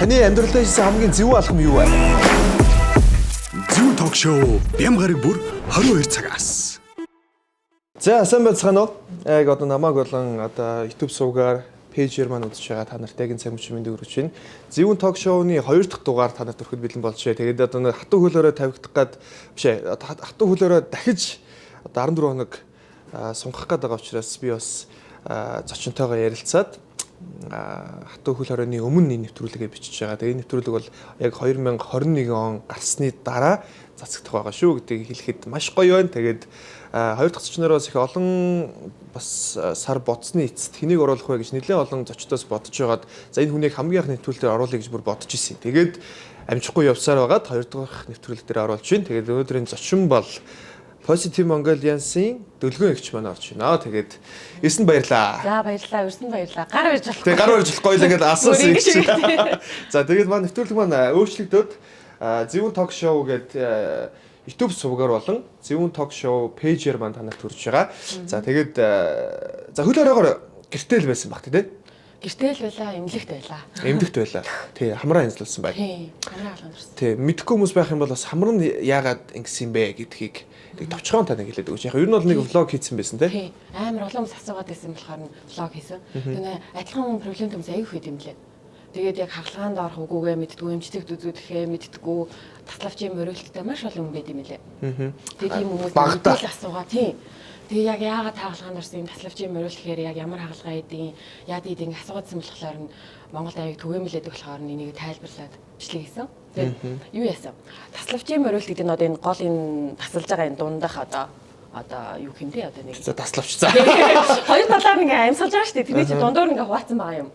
Таны амьдралдаа хийсэн хамгийн зөв алхам юу вэ? Зөв ток шоу бям гараг бүр 22 цагаас. За сайн байцгаана уу? Яг одоо намайг болон одоо YouTube сувгаар пэйжээр маань үзэж байгаа та нартай гин цаг мөчийн мэндийг хүргэж байна. Зөв ток шоуны 2 дахь дугаар та нарт өрхөд бэлэн болжээ. Тэгээд одоо нэг хатуу хөлөөрөө тавигдах гад биш ээ. Хатуу хөлөөрөө дахиж одоо 14 хоног сунгах гээд байгаа учраас би бас зочинтойгоо ярилцаад хатуу хөл хорионы өмнө энэ нэвтрүүлгээ бичиж байгаа. Тэгээ энэ нэвтрүүлэг бол яг 2021 он гарсны дараа цацагдах байгаа шүү гэдгийг хэлэхэд маш гоё байна. Тэгээд хоёр дахь зочноороос их олон бас сар бодсны эцэст хэнийг оруулах вэ гэж нэлээд олон зочдоос бодож байгаад за энэ хүнийг хамгийн анх нэвтрүүлгээр оруулъя гэж бүр бодож ирсэн. Тэгээд амжихгүй явсаар байгаад хоёр дахь нэвтрүүлэг дээр оруулж байна. Тэгээд өнөөдрийн зочин бол Positive Mongolians-ийн дөлгөөн эгч маань орж байна. Тэгээд эрсэнд баярлаа. За баярлалаа, эрсэнд баярлалаа. Гар барьж болох. Тэгээд гар барьж болохгүй л ингээд асуусан эгч. За тэгээд маань нэвтрүүлэг маань өөрчлөгдөд Зөв ток шоу гэдэг YouTube сувгаар болон Зөв ток шоу пэйжээр маань танарт хүрч байгаа. За тэгээд за хөл оройгоор гэртэл байсан баг тий. Гэртэл байлаа, эмнэлэгт байлаа. Эмнэлэгт байлаа. Тий, хамраа янзлуулсан байна. Тий, хамраа халуунарсан. Тий, мэдхгүй хүмүүс байх юм бол бас хамраа нь яагаад ингэсэн бэ гэдгийг тэг товчхон таныг хэлээд өгч. Яг ер нь бол нэг влог хийсэн байсан тий. Амар олон хүмүүс асуугаад байсан болохоор нь влог хийсэн. Тэгээ адилхан проблем хүмүүс аяг их юм лээ. Тэгээд яг хагалгаанд орох үгүйгээ мэддэггүй, эмчтэйг үзүүлэхээ мэддэггүй, таславчийн мөрөлттэй маш олон хүн байд юм лээ. Тэгээд ийм хүмүүс мэдээлэл асуугаа тий. Тэгээ яг яагаад хагалгаанд орсон юм таславчийн мөрөлтөхээр яг ямар хагалгаа эдийн яад эдийн асуугаадсан болохоор нь Монголд аяг түгээмэлээд болохоор энийг тайлбарлаад бичлэг хийсэн. Тэгээд юу яасан? Таславчийн мөрөлт гэдэг нь одоо энэ гол энэ тасалж байгаа энэ дундах одоо юу хэмтэй одоо нэг таславч за. Хоёр талаар ингээ амьсгалж байгаа шүү дээ. Тэрний чинь дундуур ингээ хуваацсан байгаа юм.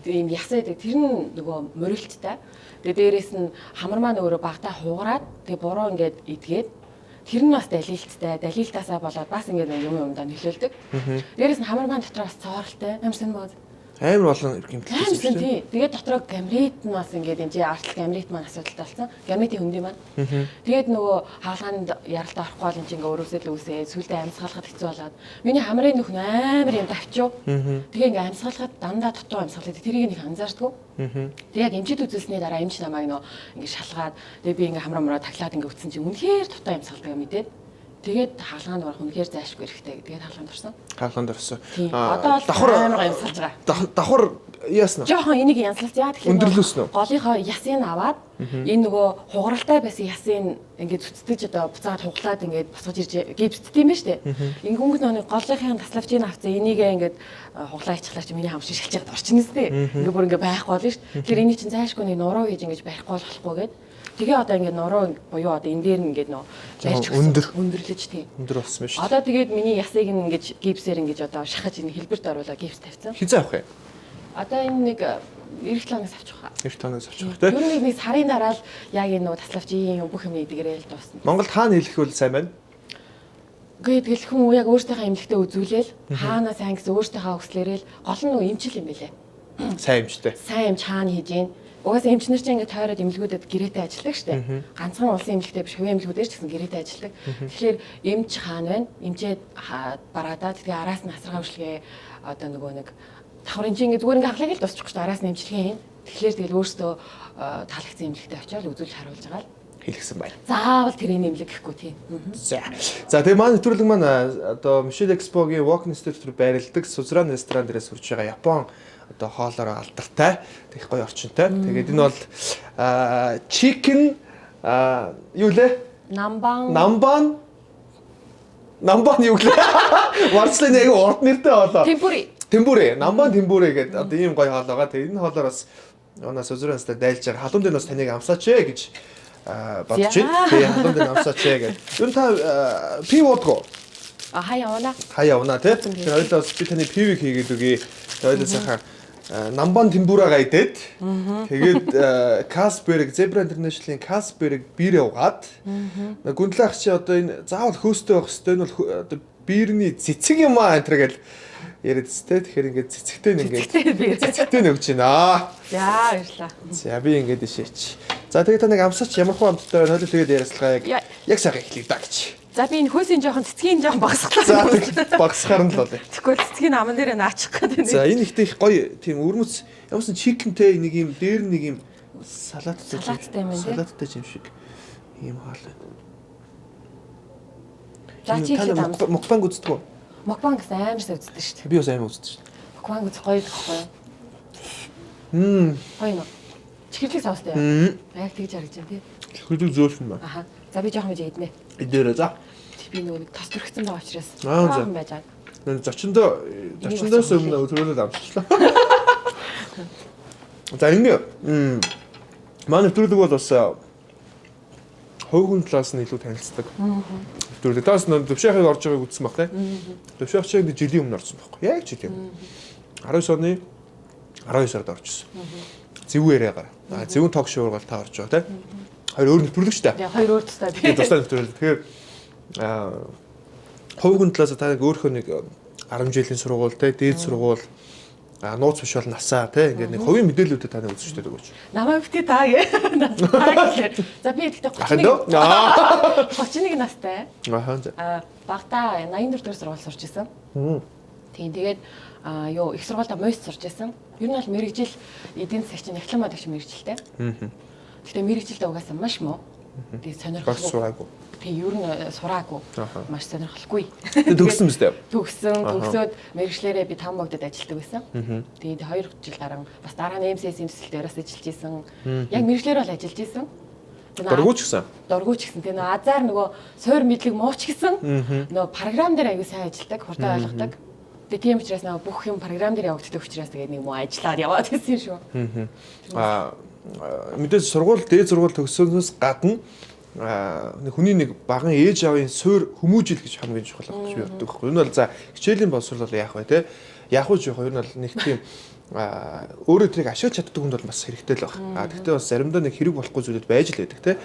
Тэр юм ясаа байдаг. Тэр нь нөгөө мөрөлттэй. Тэгээ дээрээс нь хамар маань өөрөө багтаа хугараад тэгээ буруу ингээд идгээд тэр нь бас далилттай. Далилтаасаа болоод бас ингээд юмдаа нөлөөлдөг. Дээрээс нь хамар маань дотор бас цооролтой. Амарсан бод. Амар олон гэмтэл тийм тий. Тэгээд дотроо гамрит нь бас ингээд энэ артл гамрит маань асуудалтай болсон. Гамритийн хөндөй маань. Тэгээд нөгөө хаалгаанд яралт орохгүй бол энэ ингээ өрөөсөө л үсээ сүлдээ амьсгалахад хэцүү болоод миний хамрын нөхөн амар юм давчуу. Тэгээ ингээ амьсгалахад дандаа дутуу амьсгалаад тэрийг нэг анзаардгүй. Тэгээ яг эмчид үзүүлсний дараа эмч намайг нөгөө ингээ шалгаад тэгээ би ингээ хамраа мураа таглаад ингээ үтсэн чинь үнэхээр дутуу амьсгалдаг мэдээд тэгээд хаалгаанд орох үнэхээр зайшгүй хэрэгтэй. Тэгээд хаалгаанд орсон. Хаалгаанд орсон. Одоо давхар амар амьсгалж байгаа. Давхар яасна. Жохон энийг янзлалт яа тэгэхээр өндөрлөөснө. Голынхоо ясыг аваад энэ нөгөө хугаралтай байсан ясыг ингээд зүтдэж одоо буцаад хуглаад ингээд босгож ирж гипсдт юм байна штэ. Ингээд нөгөө голынхын таславчийг авцсан энийг ингээд хуглаа ичлаа чи миний хамшиг шилж чад орчихно сте. Ингээд бүр ингээд байхгүй болно штэ. Тэгэхээр энийг чинь зайшгүй нэг нуруу хийж ингээд барихгүй болохгүй гээд тэгээ одоо ингээд нуруу буюу одоо энэ дээр ингээд нөө барьж өндөрлөж тийм. Өндөр болсон байна шүү. Одоо тэгээд миний ясыг ингээд гипсээр ингээд одоо шахаж энэ хэлбэрт оруулаад гипс тавьсан. Хизээ авах юм. Одоо энэ нэг 90 тоног авчих хаа. 90 тоног авчих тий. Ер нь нэг сарын дараа л яг энэ нөгөө таславчийн бүх юм эдгээрээ л дуусна. Монголд хаана хэлэх үл сайн байна? Гэхдээ тэгэл хүн яг өөртөөхөө эмнэлэгтээ үзүүлээл хаанаа сайн гэсэн өөртөөхөө өслөөрэл гол нь нөгөө эмчил юм байлээ. Сайн эмчтэй. Сайн эмч хаана хийж гин. Угаасаа эмчнэр чинь ингээд тойроод эмнэлгүүдэд гэрээтэй ажилладаг штэ. Ганцхан улсын эмнэлэгтэй биш хувийн эмнэлгүүдээр ч гэсэн гэрээтэй ажилладаг. Тэгэхээр эмч хаана байна? Эмчээд бараадаа тэгээ араас нь асаргаа хөшлгээ одоо нөгөө нэг давхар энэ ингээд зүгээр ингээд хаглаг л дуусчих шүү дээ. Араас нь эмчилгээ хийн. Тэгэхээр тэгэл өөртөө таалагдсан эмнэлэгтээ очиад үзүүлж харуулж байгаа л хэлсэн байна. Заавал тэр эмнэлэг гэхгүй тийм. За тэгээ маань нэвтрүүлэг маань одоо Michelle Expo-гийн Walk Institute руу байрладаг Сузран ресторан дээрээс хүрч байгаа Япон одоо хоолоор алдартай их гоё орчинтой. Тэгээд энэ бол chicken юу лээ? Намбан юу лээ? Варцлын яг урд нэртэй хоолоо. Тембүрэ. Намбан тембүрэ гэдэг одоо ийм гоё хоол байгаа. Тэгээд энэ хоолоор бас онаас Сузранастай дайлж байгаа. Халуун дээр бас таныг амсаач ээ гэж бодож байна. Тэгээд халуун дээр амсаач ээ гэж. Юу та пив уудгаа? Хаяа унаа тий. Тэгээд хоёулаа бас би таны пивийг хийгээд өгье. Тэгээд сайхан намбан тембурага идээд тэгээд Касберг Zebra International-ийн Касберг бирээ угаад гүндлэх чи одоо энэ заавал хөөстэй байх хэвээр нь бол одоо бирний цэцэг юм аа энэ гэл яриад сте тэгэхээр ингээд цэцэгтэй нэг өгч байна. За баярлаа. За би ингээд ишээч. За тэгээд та нэг амсаач ямар хөө амттай байна. Хойлоо тэгээд яриацлага яг сайхан эхлэе да гэж. За би энэ хөөсийн жоохон цэцгийн жоохон багсглаа. За багсахаар нь л болоо. Тэгвэл цэцгийн аман дээр наачих гэдэг. За энэ ихтэй их гоё тийм өрмөц ямарсан чикентэй нэг юм дээр нэг юм салааттай юм тий. Салааттай юм шиг ийм хаал байна. За чи их дам. Мукбанг үздэг үү? Мукбанг гэсэн амар сайн үздэг шүү дээ. Би бас амар үздэг шүү дээ. Мукбанг үзэх гоё гэхгүй юу? Гоё нөө. Чихэрлэг саустай яа. Яг тэгж харагдаж байна тий. Чихэрлэг зөөлсөн байна. Аха. За би жоохон мэдээ иднэ. Идээрээ за. Би нөгөө тос төрөгцөн байгаа учраас жоохон байж байгаа. Зочиндоос өмнө төрөлөд амсчлаа. За ингэ манай нэвтрүүлэг бол бас хуугийн талаас нь илүү танилцдаг. Нэвтрүүлэг таас төвшөөхийг орж байгааг үзсэн баг тийм. Төвшөөхчийг жилийн өмнө орсон байхгүй. Яг жилийн. 19 оны 12 сард орж ирсэн. Зөвүүн яриагаар. Зөвүүн ток шоугаар та орж байгаа тийм. Хоёр өөр нэвтрүүлэг шүү дээ. Яг хоёр өөр тустай. Тэгээд тустай нэвтрүүлэг. Тэгэхээр хуугийн талаас та нэг өөрийнхөө нэг 10 жилийн сургууль те дээд сургууль нууц биш бол насаа те ингээд нэг хувийн мэдээллүүдэд та нэг үзэж өгөөч. Намайг битгий таа гээ. За би ихдээ 31 настай. Багтаа 84 дэх сургууль сурч исэн. Тэгээд юу их сургуультай мост сурч исэн. Ер нь бол мэрэгжил эдийн засгийн ахлан мод гэж мэрэгжилтэй. Гэхдээ мэрэгжилтэй угаасаа маш муу. Тэгээд сонирхолтой. Би ер нь сураагүй. Маш сонирхолтой. Төгссөн биз дээ. Төгсөөд мэрэгчлэрээ би 5 богдод ажилладаг байсан. Тэгээд 2 жил гарan бас дараа нь МСС-ийн төсөл дээрээс ажиллаж исэн. Яг мэрэгчлэр бол ажиллаж исэн. Дургуйч гэсэн. Дургуйч гэсэн. Тэгээд азар нөгөө суур мэдлэг мууч гэсэн. Нөгөө програм дээр аягүй сайн ажилладаг, хурдан ойлгодог. Тэгээд тийм учраас нөгөө бүх юм програм дээр явагддаг учраас тэгээд нэг муу ажиллаад яваад гэсэн шүү. Мэдээж сургууль дээд сургууль төгсөнөөс гадна нэг хүний нэг баган ээж аавын суур хүмүүжил гэж хамгийн чухал гэж би боддог байхгүй. Энэ бол за хичээлийн боловсрол бол яах вэ те? Яах вэ жоох ер нь бол нэг тийм өөрөө тэрийг ашиглаж чаддаг хүнд бол бас хэрэгтэй л баг. Гэхдээ бас заримдаа нэг хэрэг болохгүй зүйлүүд байж л байдаг те.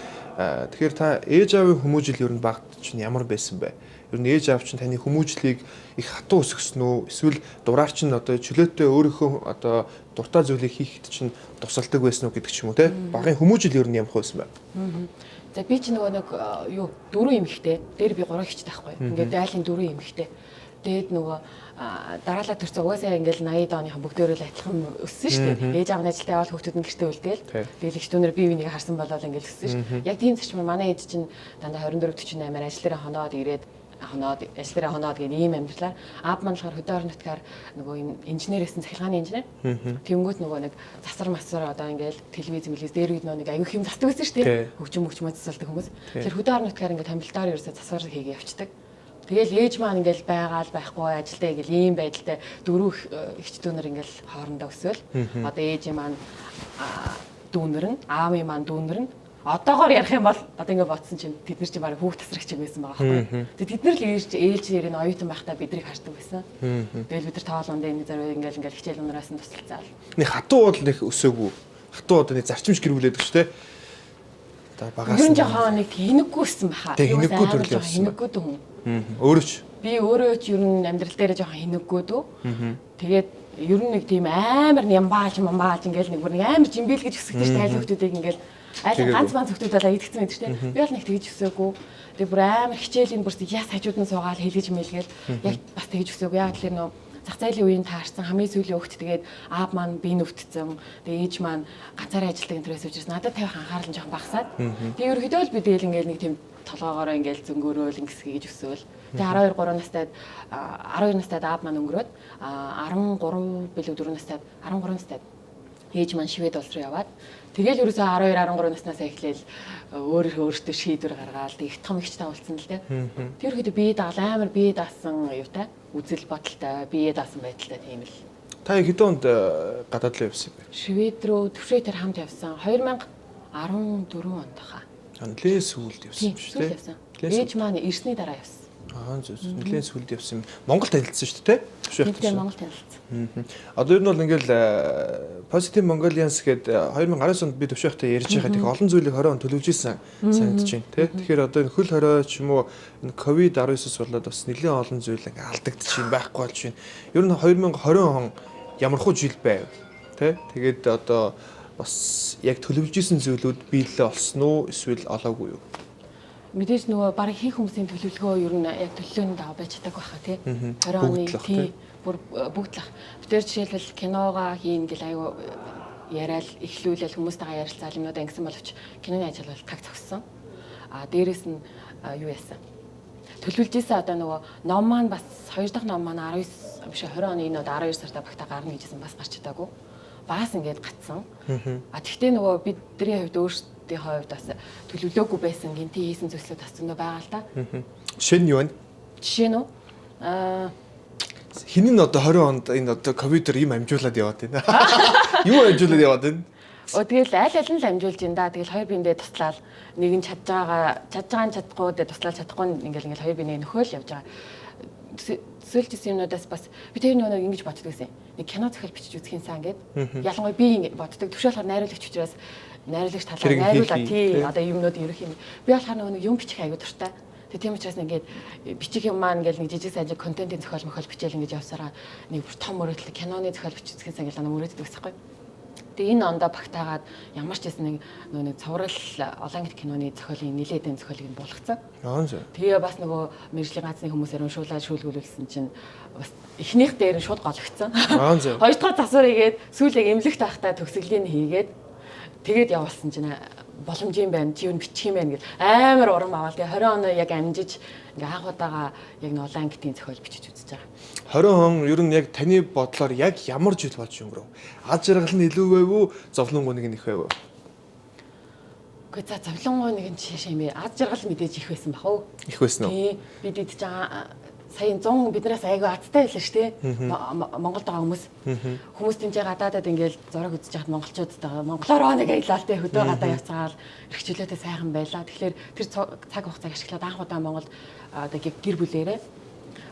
Тэгэхээр та ээж аавын хүмүүжил ер нь багт чинь ямар байсан бэ? Ер нь ээж аав чинь таны хүмүүжлийг их хатуу өсгсөн үү? Эсвэл дураар чинь одоо чөлөөтэй өөрийнхөө одоо дуртай зүйлийг хийхэд чинь тусалдаг байсан уу гэдэг ч юм уу те? Багын хүмүүжил ер нь ямар байсан бэ? За би ч нөгөө нэг юу 4 эмэгтэй. Дээр би 3 ихтэй байхгүй. Ингээд айлын 4 эмэгтэй. Тэгээд нөгөө дараалал төрсөн угаасаа ингээл 80 дооныхан бүгдөө л адилхан өссөн шүү дээ. Ээж аав нь ажилдаа явал хүүхдүүд нь гэртээ үлдээл. Тэгээд их түнээр бие биенийг харсан болол ингээл өссөн шүү. Яг тийм зарчмаар манай ээж чинь дандаа 24 48-аар ажил дээр хоноод ирээд ажил дээр хоноод гэдэг ийм амьдралаар аав маань болохоор хөдөө орон нутгаар нөгөө юм инженерээсэн цахилгааны инженер. Тэнгүүт нөгөө нэг засар масар одоо ингээл телевиз дээр үед нэг аягүй юм засдаг байсан шүү дээ. Хөгжим засалдаг хүмүүс. Тэр хөдөө орон нутгаар ингээд томилдоор ерөөсөө засвар хийгээ явцдаг. Тэгэл ээж маань ингээл байгаал байхгүй ажилдаа ингээл ийм байдалтай дөрөв ихч дүүнэр ингээл хоорондоо өсөөл. Одоо ээж маань дүүнэр нь, аавын маань дүүнэр нь одоогоор ярих юм бол одоо ингэ бодсон чинь тэд нар чинь баг хүүхд тасрагч юм байсан байгаа байхгүй. Тэгээд тэд нар л ээлжээр нь оюутан байхдаа бидрийг хардаг байсан. Тэгэл бид нар тоолонд энэ зэрэг ингээл хичээл унараас нь тусалцаал. Нэг хатуу бол нэг өсөөгүй. Хатуу одоо нэг зарчимч гэрүүлээд гэж те. Одоо багаас нь жоохон нэг хинэггүйсэн баха. Хинэггүй төрөл явсан. Хинэггүй хүн. Өөрөө ч. Би өөрөө ч ер нь амьдрал дээр жоохон хинэггүй дөө. Тэгээд ер нь нэг тийм амар ямбааж ингээл нэг бүр нэг амар жимбэл гэж өсгдөж тайл хүмүүсийг ингээл айл ганц ганц хүмүүс болоо идэгцэн байдаг шүү дээ. Би бол нэг тэгж өсөөгүй. Тэгээ бүр амар хичээлийн бүр яс хажууд нь суугаал хэлгэж мэлгээл яг бас тэгж өсөөгүй. Яг тэр нөө зах зээлийн үеийн таарсан хамгийн сүүлийн өгт тэгээд аав маань би нүвтцэн. Тэгээ ээж маань ганцаараа ажилладаг интерес учраас надад тавих анхаарал нь жоохон багасаад. Тэгээ ерөөдөө л би тэгэл ингээл нэг тийм толгоогоороо ингээл зөнгөөрөөл ингэсгийж өсөөл. Тэгээ 12 настайд аав маань өнгөрөөд 13 билүү 4 настайд 13 настайд ээж маань Швед улс руу яваад тэгэл ерөөсөө 12 13 наснаас эхлээл өөртөө шийдвэр гаргаад их том ихч таавалцсан л дээ. Тэр ихэд бие даал амар бие даасан юутай үзэл бодолтой бие даасан байдалтай тийм л. Та хэдэн онд гадаад руу явсан бэ? Швед рүү төвшөөтөр хамт явсан 2014 онд хаа. Нэлээд сүүлд явсан шүү дээ. Ээж маань ирсний дараа явсан. Нэлээд сүүлд явсан. Монгол танилцсан шүү дээ. Төвшөөтөр Монгол танилцсан. Одоо ер нь бол ингээл Positive Mongolians гэдэг 2019 онд би төвшөөтэй ярьж байхад их олон зүйлийг 20 он төлөвлөж исэн санагдаж байна тий. Тэгэхээр одоо энэ хөл хорой ч юм уу энэ COVID-19-с болоод бас нэлээд олон зүйл ингээ алдагдчих юм байхгүй болж байна. Ер нь 2020 он ямархуу жил байв тий. Тэгээд одоо бас яг төлөвлөж исэн зүйлүүд биелэлээ олсон уу эсвэл олоогүй юу? Мэдээж нөгөө баг хийх хүмүүсийн төлөвлөгөө ер нь яг төлөвлөгөөнд аваа байж чаддаг байхаа тий. 20 оны тий бүр бүгд л. Бид тэр жишээлбэл киногаа хийн гэл аюу яриад эхлүүлэл хүмүүстэйгээ ярилцаал юмнуудаа ингэсэн боловч киноны ажил бол таг зогссон. Дээрээс нь юу яасан? Төлөвлөж ийсэн одоо нөгөө ном маань бас 2 дахь ном маань 19 биш 20 оны энэ одоо 12 сарда багтаа гарна гэжсэн бас гарч чадаагүй. Баас ингээд гацсан. Тэгтээ нөгөө бидний хувьд өөрсдийнхөө хувьд бас төлөвлөөгүй байсан гинти хийсэн зүйлсүүд бас зөндөө байгаа л да. Жишээ нь юу вэ? Жишээ нь Хинэн одоо 20 онд энэ одоо ковидор юм амжуулаад яваад байна. Юу амжуулаад яваад байна? Тэгэл аль аль нь л амжуулж байна да. Тэгэл хоёр биендээ туслаад нэг нь чадж байгаа нь чадахгүй дээ туслаад чадахгүй нь ингээл хоёр биенээ нөхөөл явж байгаа. Төсөөлжсэн юмнуудаас бас би тэр нэг ингэж боддог гэсэн. Нэг кино зохиол бичиж үзэх юмсан гэд. Ялангуяа би ингэ боддог. Төвшөөлөхөр найруулагч учраас найруулагч талаар найруулаад тий одоо юмнууд ерөх юм. Би болохоор нэг юм бичих аягүй дуртай. Тийм учраас ингээд бичих юм маань ингээл нэг жижиг сажиг контентын зохиол мөхөл бичээл ингэж явсараа нэг бүр том мөрөдөл киноны зохиол биччихсэн ингээл мөрөддөг гэсэхгүй. Тэгээ энэ ондоо багтаагаад ямар ч гэсэн нэг цоврал олон ангит киноны зохиолын нилээдэн зохиолыг нь болгоцсон. Тэгээ бас нөгөө мэржлийн ганцны хүмүүсээр уншуулаад шүүлгүүлүүлсэн чинь бас эхнийх дээр нь шууд гологцсон. Хоёр дахь засвар хийгээд сүүлээ эмнэлэгт байхдаа төгсгөлийн хийгээд тэгээд явуулсан чинь боломж юм байна. Чи юу бичих юм байна гэл амар урам аваад тэгээ 20 оноо яг амжиж ингээ хаахудаага яг н олон ангитын зохиол бичиж үзэж байгаа. 20 он ер нь яг таны бодлоор яг ямар жил болж өнгөрөв? Аз жаргал нь илүү байв уу? Зовлонгоо нэг нь их байв уу? Гэхдээ за зовлонгоо нэг нь жишээ юм ээ. Аз жаргал мэдээж их байсан бах уу? Их байсан уу? Тий. Бид идэж байгаа сая 100 биднээс айгүй азтай байлаа шүү дээ. Монголд байгаа хүмүүс. Хүмүүс тэмцээ гадаадад ингээл зураг үзэж хахад монголчуудтайгаа монголоор нэг аялал тэ хөдөө гадаа явцгаал эрхчлөөтэй сайхан байлаа. Тэгэхээр тэр цаг хугацааг ашиглаад анх удаа Монголд одоо гэр бүлээрээ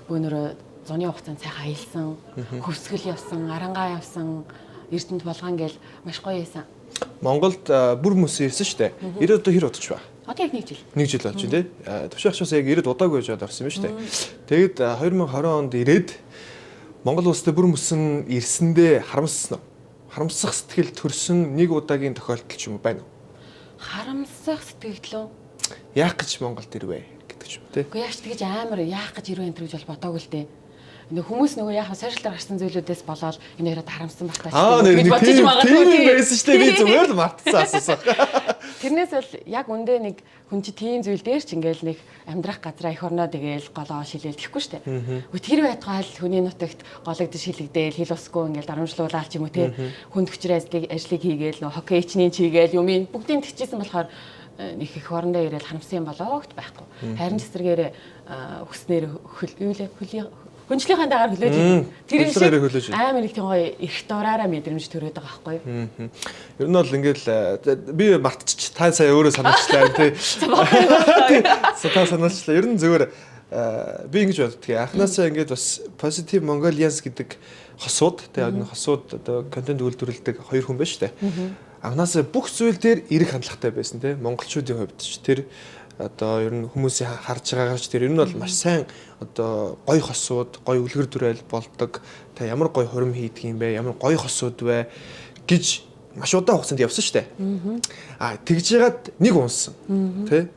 өнөрөө зуны хугацаанд сайхан аялсан, хөвсгөл явсан, арангаа явсан, Эрдэнэт болгоон гээл маш гоё байсан. Монголд бүр хүмүүс ирсэн шүү дээ. 90 одоо хэр удаж ба? Одоо яг 1 жил. 1 жил болж байна тий. Төвшөөхчөөс яг 90 удаагүй байж орсон юм шүү дээ. Тэгэд 2020 онд ирээд Монгол улсад бүр мөсөн ирсэндээ харамссан уу? Харамсах сэтгэл төрсөн нэг удаагийн тохиолдол ч юм уу байна уу? Харамсах сэтгэл үү? Яах гэж Монголд ирвэ гэдэг ч юм уу тий. Уу яаж тэгэж амар яах гэж ирвэ энэ гэж бол бодоогүй л дээ. Хүмүүс нөгөө яг сошиалдаар гарсан зүйлүүдээс болоод энэ яриад харамссан багтаа гэж бодож магадгүй тийм байсан шүү дээ. Би зүгээр л мартсан асуусан. Тэрнээс бол яг үндэ нэг хүн чи тийм зүйл дээр ч ингээл нэг амьдрах газраа их орноо тэгээл голоо шилээл гэхгүй шүү дээ. Тэр байтгаал хүний нутагт гологдож шилэгдээл хил усгүй ингээл дарамжлуулаад ч юм уу те хүнд хүчээр ажлыг хийгээл нөгөө хоккейчний чигээл юм бүгдийг тэгчихсэн болохоор их их орондоо ирээл харамсан юм болоогт байхгүй. Харин цэцэргээр хүснээр хүнчлийнхаа дагаар хөлөөж идэв. Тэр амар их тийм гоё эрт дураараа мэдрэмж төрөөд байгаа байхгүй юу? Ер нь бол ингээл би мартчих та сая өөрөө санаачлаа тий. Та санаачлаа. Ер нь зүгээр би ингэж боддгийг анхнаасаа ингээд бас Positive Mongolians гэдэг хосууд тий энэ хосууд одоо контент үйлдвэрлэдэг хоёр хүн байна шүү дээ. Анхнаасаа бүх зүйл дээр эрэг хандлагатай байсан тий. Монголчуудын хувьд ч тэр одоо ер нь хүмүүсийн харж байгаагаарч тэр ер нь бол маш сайн одоо гоё хосууд, гоё үлгэр дүрээл болдог. Та ямар гоё хурим хийдэг юм бэ? Ямар гоё хосууд вэ гэж маш удаан хугацаанд явсан шүү дээ. Тэгж яагаад нэг унсан. Тэ?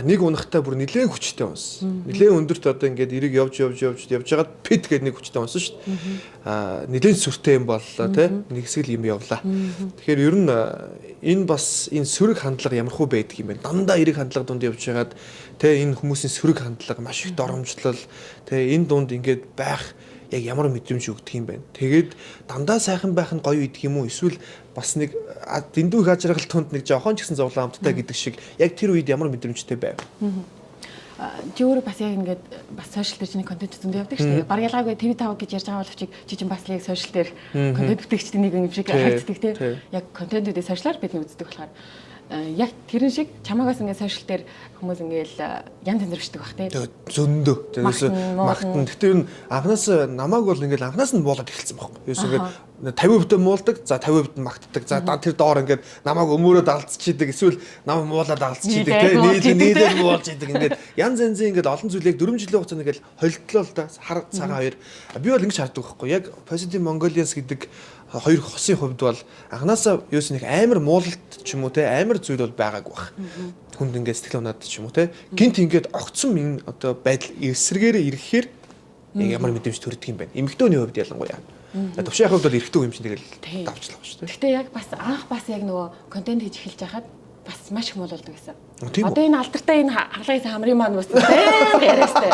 Нэг унахтаа бүр нэлээд хүчтэй унсан. Нэлээд өндөрт одоо ингээд эрэг явж яагаад пит гэдэг нэг хүчтэй унсан шүү дээ. Нэлээд сүртэй юм боллоо, тэ? Нэгсгэл юм явлаа. Тэгэхээр ер нь энэ бас энэ сөрөг хандлага ямархуу байдаг юм бэ? Дандаа эрэг хандлага дунд явж яагаад тэ энэ хүмүүсийн сөрөг хандлага маш их доромжлол, тэ энэ дунд ингээд байх яг ямар мэдрэмж өгдөг юм бэ? Тэгээд дандаа сайхан байх нь гоё идэх юм уу? Эсвэл бас нэг дэндүү их ажрагал тунд нэг жоохон ч гэсэн зовлон амттай гэдэг шиг яг тэр үед ямар мэдрэмжтэй байв? Чи өөрөө бас яг ингээд бас сошиал дээр чиний контент зөндөө явдаг шүү дээ. Баг ялгаагүй TV5 гэж ярьж байгаа боловч чи чинь бас яг сошиал дээр контент бүтээгчдийн нэг юм шиг харагддаг тийм. Яг контентүүдээ сошиалар бид нэг үздэг болохоор яг тэрэн шиг чамаагаас ингээд сошиал дээр хүмүүс ингээд янз янз өршдөг бах тийм. Зөндөө. Тэрээс магтан. Гэтэ юу анханаас намайг бол ингээд анханаас нь буулаад эхэлсэн байхгүй. Юус ингээд 50% муулдаг, за 50% магтдаг. За тэр доор ингээд намайг өмөрөө далцчихийдэг, эсвэл намайг муулаад далцчихийдэг тийм. Нийлээд муулж идэг ингээд янз янзын ингээд олон зүйл яг 4 жилийн хугацаанд ингээд холилдлоо л да. Хар цагаан хоёр. Би бол ингэж хардаг байхгүй. Яг Positive Mongolians гэдэг хоёр хосын хувьд бол анханасаа юус нэг амар муулалт ч юм уу те амар зүйл бол байгаагүй баг. Хүнд ингээд сэтгэл унаад ч юм уу те гинт ингээд огцсон энэ одоо байдал эсрэгээр ирэхээр яг ямар мэдрэмж төрдөг юм бэ? Эмэгтэйний хувьд ялангуяа. Төвшийн хувьд бол эрэгтэй юм чинь тэгэл давчлаа ба шүү дээ. Гэтэ яг бас анх бас яг нөгөө контент хийж эхэлж байхад бас маш их муу болдог гэсэн. Тийм үү? Одоо энэ алдартай энэ харлагын хамрын маань бас баян яриастай.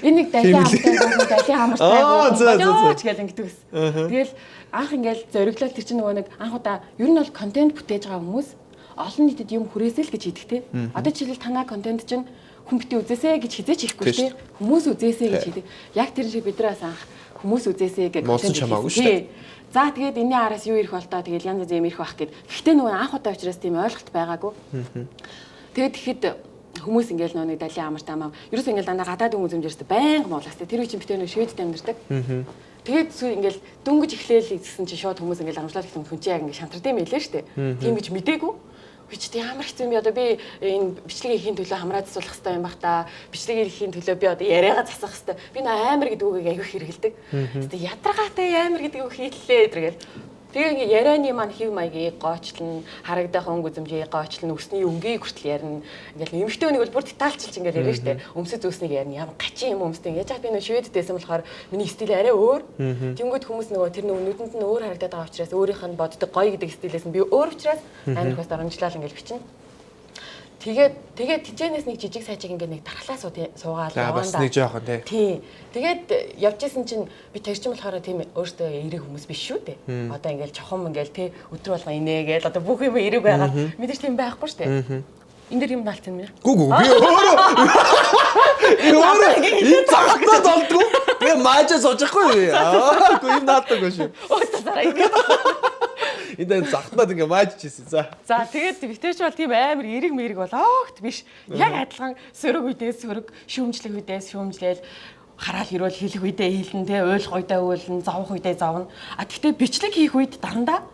Энэ нэг далийн хамртай, далийн хамартай гэж ингэдэг гэсэн. Тэгэл анх ингээл зориглол тэр чинь нөгөө нэг анх удаа ер нь бол контент бүтээж байгаа хүмүүс олон нийтэд юм хүрээсэй л гэж хийдэг те. Одоо жишээлбэл танаа контент чинь хүн бити үзээсэй гэж хизээч хийхгүй те. Хүмүүс үзээсэй гэж хийдэг. Яг тэр шиг биднээс анх хүмүүс үзээсэй гэж контент хийсэн. За тэгээд энэний араас юу ирэх бол таа тэгээд янз янз юм ирэх байх гэд. Гэхдээ нөгөө анх удаа учраас тийм ойлголт байгаагүй. Тэгээд тэгэхэд хүмүүс ингээл нөгөө нэг далийн амартай амаа. Ерөөс ингээл дандаа гадаад хүн үзэмжээрс байнга моолаас. Тэр үе чинь битээ нөгөө шведд амьдардаг. Тэгээд ингээл дөнгөж эхлээл гэсэн чинь шууд хүмүүс ингээл амжлаад гэсэн хүн чинь яг ингээл шантардаг юм байлээ шүү дээ. Тийм гэж мдээгүй. Бич тийм ямар хэцүү юм бэ одоо би энэ бичлэгийн ихийн төлөө хамраа засуулах хэрэгтэй юм бах та. Бичлэгийн ихийн төлөө би одоо яриагаа засах хэрэгтэй. Би нөө амар гэдэг үгийг аягүй хэрэгэлдэг. Тэгтээ ядаргаатай амар гэдэг үг хийлээ тэргээл. Тэгээ ингээ ярианы маань хев маягийг гоочлон, харагдах өнгө үзэмжийг гоочлон, өсний өнгийг хүртэл ярина. Ингээл эмэгтэй хүнийг бол бүр детальчилж ингээл яриа штэ. Өмсөж зөөснийг ярина. Ямар гачин юм өмстэй. Яаж би нөө шведдээсэн болохоор миний стил арай өөр. Тэнгүүд хүмүүс нөгөө тэр нүдэнд нь өөр харагдаад байгаа учраас өөрийнх нь боддог гоё гэдэг стилээс нь би өөр учраас амар хөөс оромжлал ингээл бичнэ. Тэгээд тижээнээс нэг жижиг сайжиг ингээ нэг дархлаа суугаад явандаа. Бас нэг жоохон тий. Тэгээд явжсэн чинь би тэр чинь болохоор тийм өөртөө эерэг хүмүүс биш шүү дээ. Одоо ингээл чохом ингээл тий өдрө болго инээгээл одоо бүх юм эерэг байгаад мэдээж тийм байхгүй шүү дээ. Энд дэр юм даалцсан юм яа? Гү би өөрөө энэ цагтаа болдгоо. Би маажаа суужхгүй. Гү юм даалдаг биш. Өөсөөрөө ингээ энэ захтаад ингээ маажчихсэн. За тэгээд битээч бол тийм амар эрэг мэрэг болоогт биш. Яг адилхан сөрөг үедээс сөрөг, шүүмжлэх үедээс шүүмжлээл хараал ирүүл хэлэх үедээ хэлнэ те, ойлгох үедээ ойлгоно, зовох үедээ зовно. А тэгтээ бичлэг хийх үед дандаа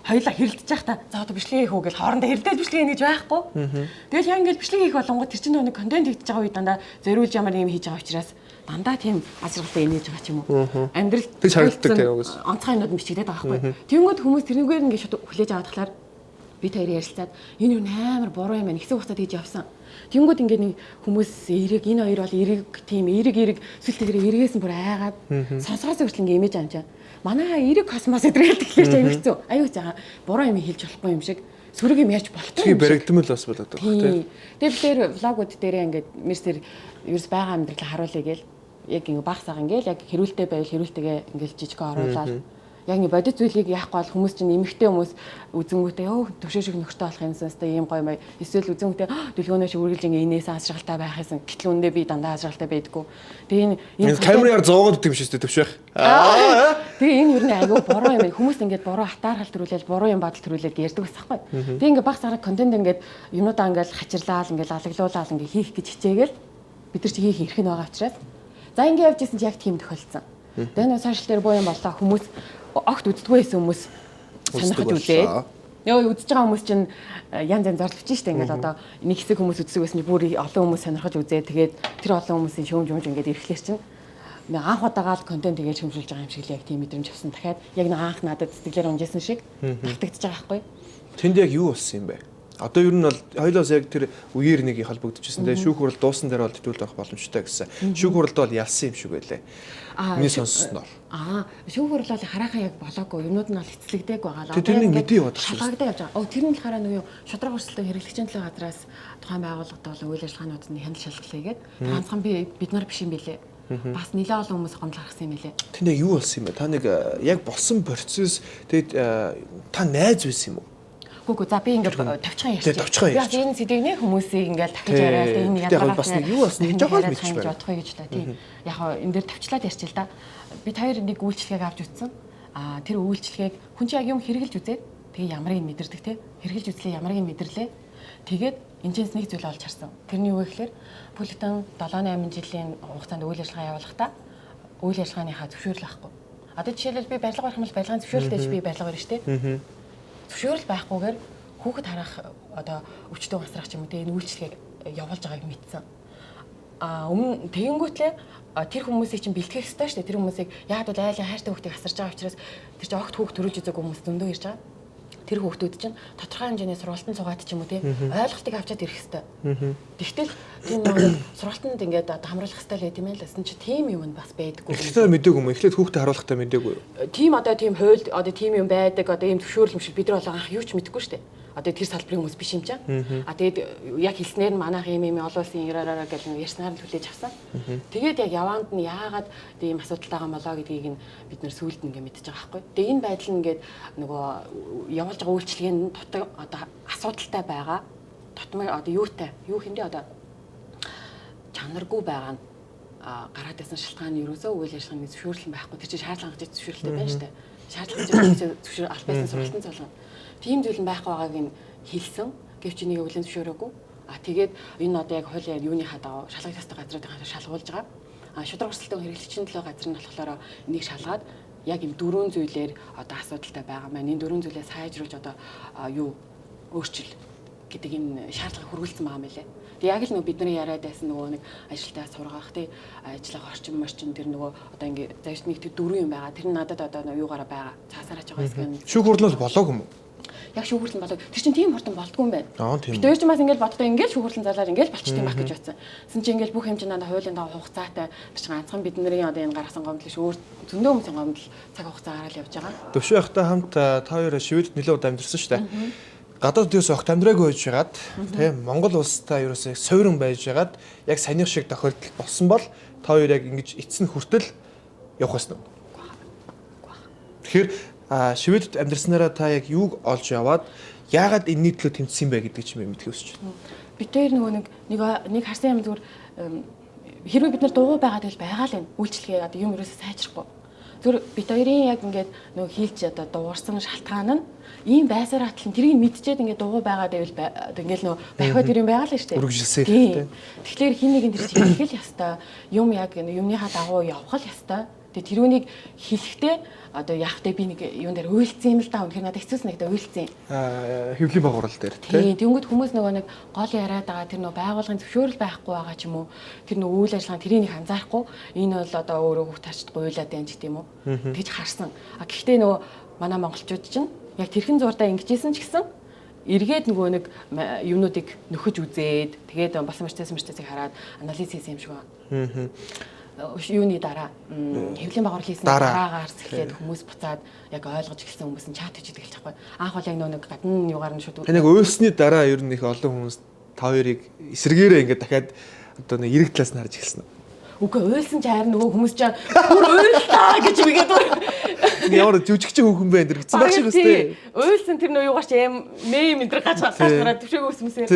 хоёлаа хэрэлдэж явах та. За одоо бичлэг хийх үү гэж хоорондоо хэрэлдэж бичлэг хийнэ гэж байхгүй. Тэгэл яг ингээд бичлэг хийх болонгод тэр чинь нэг контент хийж байгаа үед дандаа зориулж ямар юм хийж байгаа учраас дандаа тийм азаргалтай инээж байгаа ч юм уу. Амьдрал тийч харагддаг тийм үгүйс. Онцгой юмуд бичигдээд байгаа байхгүй. Тэнгүүд хүмүүс тэрнийгээр ингээд шууд хүлээж аваад тахлаар бид хоёр ярилцаад энэ юу амар буруу юм байна. Хэсэг хугацаанд хийж явсан. Тэнгүүд ингээд нэг хүмүүс эрэг энэ хоёр бол эрэг тийм эрэг сүлтэйгээр эргээсэн бүр айгаад сонсгоос хүртэл ингээд имиж амжаа. Манай эрэг космос эдрэгээл тэгэхээр ч аюулцсан. Аюулц байгаа. Буруу юм хэлж болохгүй юм шиг. Сөрөг юм яаж болох тийм баригдмал бас болоод байгаа тийм. Тэгээд тэр влогууд дээрээ ингээд мерсэр ерөөс байгаа амьдралаа харуулъя гээл яг ингэ баг сага ингээл яг хэрүүлтэй байвал хэрүүлтэйгээ ингээл жижигхэн оруулаад яг ингэ бодит зүйлийг яахгүй бол хүмүүс чинь эмэгтэй хүмүүс үзэнгүүтээ ёо төвшөө шиг нөхөртэй болох юмсан өстой ийм гоё маяг эсвэл үзэнгүүтээ дэлгөөнөөш үргэлж ингэ инээс асралтай байх юмсан гэтэл үндэ би дандаа асралтай байдггүй. Тэгээ энэ камераар зоогоод өгдөг юм шүү дээ төвшөөх. Тэгээ энэ юу нэ айгүй буруу юм. Хүмүүс ингээд буруу хатаархал төрүүлээд буруу юм бодол төрүүлээд ярьдаг байсан байхгүй. Тэгээ ингээ баг сараа контент ингээд юмудаа ингээд хачирлаад ингээд алаглуулаад ингээд хийх гэж хичээгээл бид нар чи хийх эрх нь байгаа учраас за ингээд явж исэн чи яг тийм тохиолдсон. Тэгээ нэг сошиал дээр боо юм болоо хүмүүс огт үздэггүй байсан хүмүүс сонирхож үзээд ёо үзэж байгаа хүмүүс чинь янз янз зарлж штэ ингээд одоо нэг хэсэг хүмүүс үздэг байсан чи бүр олон хүмүүс сонирхож үзээд тэгээд тэр олон хүмүүсийн шүүмж ингээд ирэхлээр чинь нэг анх удаага л контент тэгээд шүүмжилж байгаа юм шиг л яг тийм мэдрэмж авсан. Дахиад яг нэг анх надад сэтгэлээр унжсэн шиг татагдчихж байгаа байхгүй. Тэнд яг юу болсон юм бэ? Одоо ер нь бол хоёлоос яг тэр үеэр нэг холбогдчихсэн. Тэгээ шүүх хурал дуусан дээр бол тэтгүүл байх боломжтой гэсэн. Шүүх хуралд бол ялсан юм шиг байлээ. Миний сонссноор. Шүүх хурал бол хараахан яг болоогүй. Юмнууд нь бол эцэлэгдээг байгаа. Тэрний мэдээ яваад байна. Шалгагдаад явж байгаа. Тэр нь болохоор нөгөө шудраг өрсөлдөөн хэрэглэгчийн төлөө газраас тухайн байгууллагад бол үйл ажиллагаанууд нь хяналт шалгалт хийгээд ганцхан бид нар биш юм билээ. Бас нэлээд олон хүмүүс гомдол гаргасан юм билээ. Тэнд яг юу болсон юм бэ? Та нэг яг болсон процесс тэгээд та найз байсан юм уу? Гүг за би ингээд тавчхан ярьчих. Яг энэ сэдвийг хүмүүсийг ингээд дахиж яриад энэ ядаргаа бас нэг юу болсон нэг жоохон мэдчих байна. Бодох гэж та тийм. Яг энэ дээр тавчлаад ярьчих л да. Бид хоёр нэг үйлчлэгийг авч утсан. Тэр үйлчлэгийг хүн чинь яг юм хэрэгжилж үзээд тэгээ ямарыг мэдэрдэг те. Хэрэгжилж үзлээ ямарыг мэдэрлээ. Тэгээд энэчээс нэг зүйл олж харсан. Тэрний юу вэ гэхээр бүлэгтэн 7-8 жилийн хугацаанд үйл ажиллагаа явуулахдаа үйл ажиллагааныхаа зөвшөөрөл авахгүй. Одоо жишээлбэл би барилга барих юм бол барилгын зөвшөөрлтэй би барилга барьж штэ. Зөвшөөрөл байхгүйгээр хүүхэд харах одоо өвчтөн гасрах ч юм уу те энэ үйлчлэгийг явуулж байгааг мэдсэн. Өмнө тэгэнгүүтлээ тэр хүмүүсийг чинь бэлтгэх ёстой шүү дээ. Тэр хүмүүсийг яг бол айлын хайртай хүүхдийг асарж байгаа учраас тэр чинь огт хүүхд төрүүлж үзээгүй хүмүүс зөндөө ирж байгаа. Тэр хүүхдүүд чинь тодорхой хэмжээний сургалтын цугаад ч юм уу те ойлголтыг авчаад ирэх ёстой. Тэгтэл Тийм нэг сургалтанд ингээд хамруулах стайл байт юм л гэсэн чи тийм юм бас байдаггүй. Эхлээд мэдээгүй юм. Эхлээд хүүхдэд харуулахтаа мэдээгүй юу? Тийм одоо тийм хуйлд одоо тийм юм байдаг. Одоо ийм зөвшөөрөл юм шиг бид нар бол анх юу ч мэдэхгүй шүү дээ. Одоо тэр салбарын хүмүүс биш юм чам. Тэгээд яг хэлснээр нь манайх ийм олон улсын ирээрээ гэж ярьснаар нь хүлээж авсан. Тэгээд яг яваанд нь яагаад ийм асуудалтай байгаа болоо гэдгийг нь бид нэр сүүлд нь ингээд мэдчихэж байгаа байхгүй. Тэгээд энэ байдал нь ингээд нөгөө явуулж байгаа үйлчлэгийн дотор одоо асуудалтай байгаа. Дотмор одоо юутай? Юу хэмдэ одоо чанаргүй байгаа нь гараад байсан шалтгаан нь ерөөсөө үйл ажиллагааны зөвшөөрөл байхгүй. Тэр чинь шаардлага гэж зөвшөөрөлтэй байна шүү дээ. Шаардлага гэж зөвшөөрөл аль байсан сургалтын цолгоно. Тийм зүйл нь байх байгааг нь хэлсэн. Гэвч энийг өвлөн зөвшөөрөөгүй. Тэгээд энэ одоо яг хуулийн юуны хадаа шалгах ёстой газруудын шалгуулж байгаа. Шудраг өрсөлдөөн хэрэглэгчийн төлөө газар нь болохоор энийг шалгаад яг юм дөрвөн зүйлээр одоо асуудалтай байгаа маань. Энэ дөрвөн зүйлээ сайжруулж одоо юу өөрчил гэдэг энэ шаардлага хүргэлцэн байгаа юм лээ. Тэг яг л нөгөө бидний яриад байсан нөгөө нэг ажилтаа сургах тий ажиллах орчин тэр нөгөө одоо ингэ завьж нэг тэр дөрвөн юм байгаа. Тэр нь надад одоо юугаараа байгаа. Цаасаараа ч байгаа юм. Шүүх хурлал болоог юм уу? Яг шүүх хурлан болоо. Тэр чинь тийм хурдан болдгүй юм байна. Тийм. Бид хоёр ч бас ингэж бодохдоо ингэж шүүх хурлан залаар ингэж болчих юм байх гэж бодсон. Тэсэн чинь ингэж бүх хэмжээнд хуулийн дагуу хугацаатай тэр чинь ганцхан бидний одоо энэ гаргасан гомдол ш өөр зөндөө хүмүүсийн гомдол цаг хугацаа гараад явж байгаа. Төвшөө байхдаа хамт та хоёр шивэд нэлээд удаа амьдэрсэн шүү дээ. Гадаад дэс огт амьдраагүй байж байгаад тийм Монгол улстай ерөөсөө сойрон байж байгаад яг санийх шиг тохиолдол болсон бол та хоёр яг ингэж эцэн хүртэл явах байсан уу? Тэгэхээр шивэд амьдэрснараа та яг юуг олж яваад яагаад энэний төлөө тэмцсэн бэ гэдэг чинь мэдхий өсч байна. Бид хоёр нөгөө нэг харсан юм зүгээр хэрвээ бид нар дуугүй байгаад байл байгаа л байна. Үйлчлэгээ одоо юм ерөөсөө сайжрахгүй. Зүр бид хоёрын яг ингээд нөгөө хийлж одоо дуурсан шалтгаан нь ийм байсаар хатлан тэрийг мэдчихэд ингээд дуугүй байгаад байвал одоо ингээд нөгөө бахиад тэр юм байгаа л шүү дээ. Үргэлжилсэн хэрэгтэй. Тэгэхээр хин нэгэн тэр чинь хэлэх л ястай. Юм яг юмныхаа дагуу явах л ястай. Тэгээ тэрүүнийг хэлэхдээ одоо яахтай би нэг юун дээр уйлцсан юм л да. Үнэхээр надад хэцүүс нэгдэ уйлцсан. Хэвлийн байгуурал дээр тийм. Тэнгүүд хүмүүс нөгөө нэг гол яриад байгаа тэр нөгөө байгууллагын зөвшөөрөл байхгүй байгаа ч юм уу. Тэр нөгөө үйл ажиллагаа тэрийг нэг анзаарахгүй. Энэ бол одоо өөрөө хүүхд тарчдаггүй уйлаад байна гэх юм уу. Тэгж харсан. Гэхдээ нөгөө манай монголчууд чинь яг тэрхэн зурдаа ингэжсэн ч гэсэн эргээд нөгөө нэг юмнуудыг нөхөж үзээд тэгээд болсон мөрчтэйсийг хараад анализ хийсэн юм шиг байна. Юуны дараа хэвлэлийн байгуур хийсэн дараагаас эхлээд хүмүүс буцаад яг ойлгож эхэлсэн хүмүүс нь чат хийж идэх байхгүй. Анх бол яг нэг гадны юугаар нь шууд яг уйлсны дараа ер нь их олон хүмүүс та хоёрыг эсрэгээрээ ингээд дахиад одоо нэг эрэг талаас нь харж эхэлсэн. Үгүй уйлсан ч харин нөгөө хүмүүс чинь бүр уйллаа гэж үгээд ямар жүжигчин хүүхэн бэ энэ гэсэн байх шиг үстэй. Уйлсан тэр нөгөө юугаар ч юм мэм энэ гаж гараад төвшөөгөө өсмөсөө.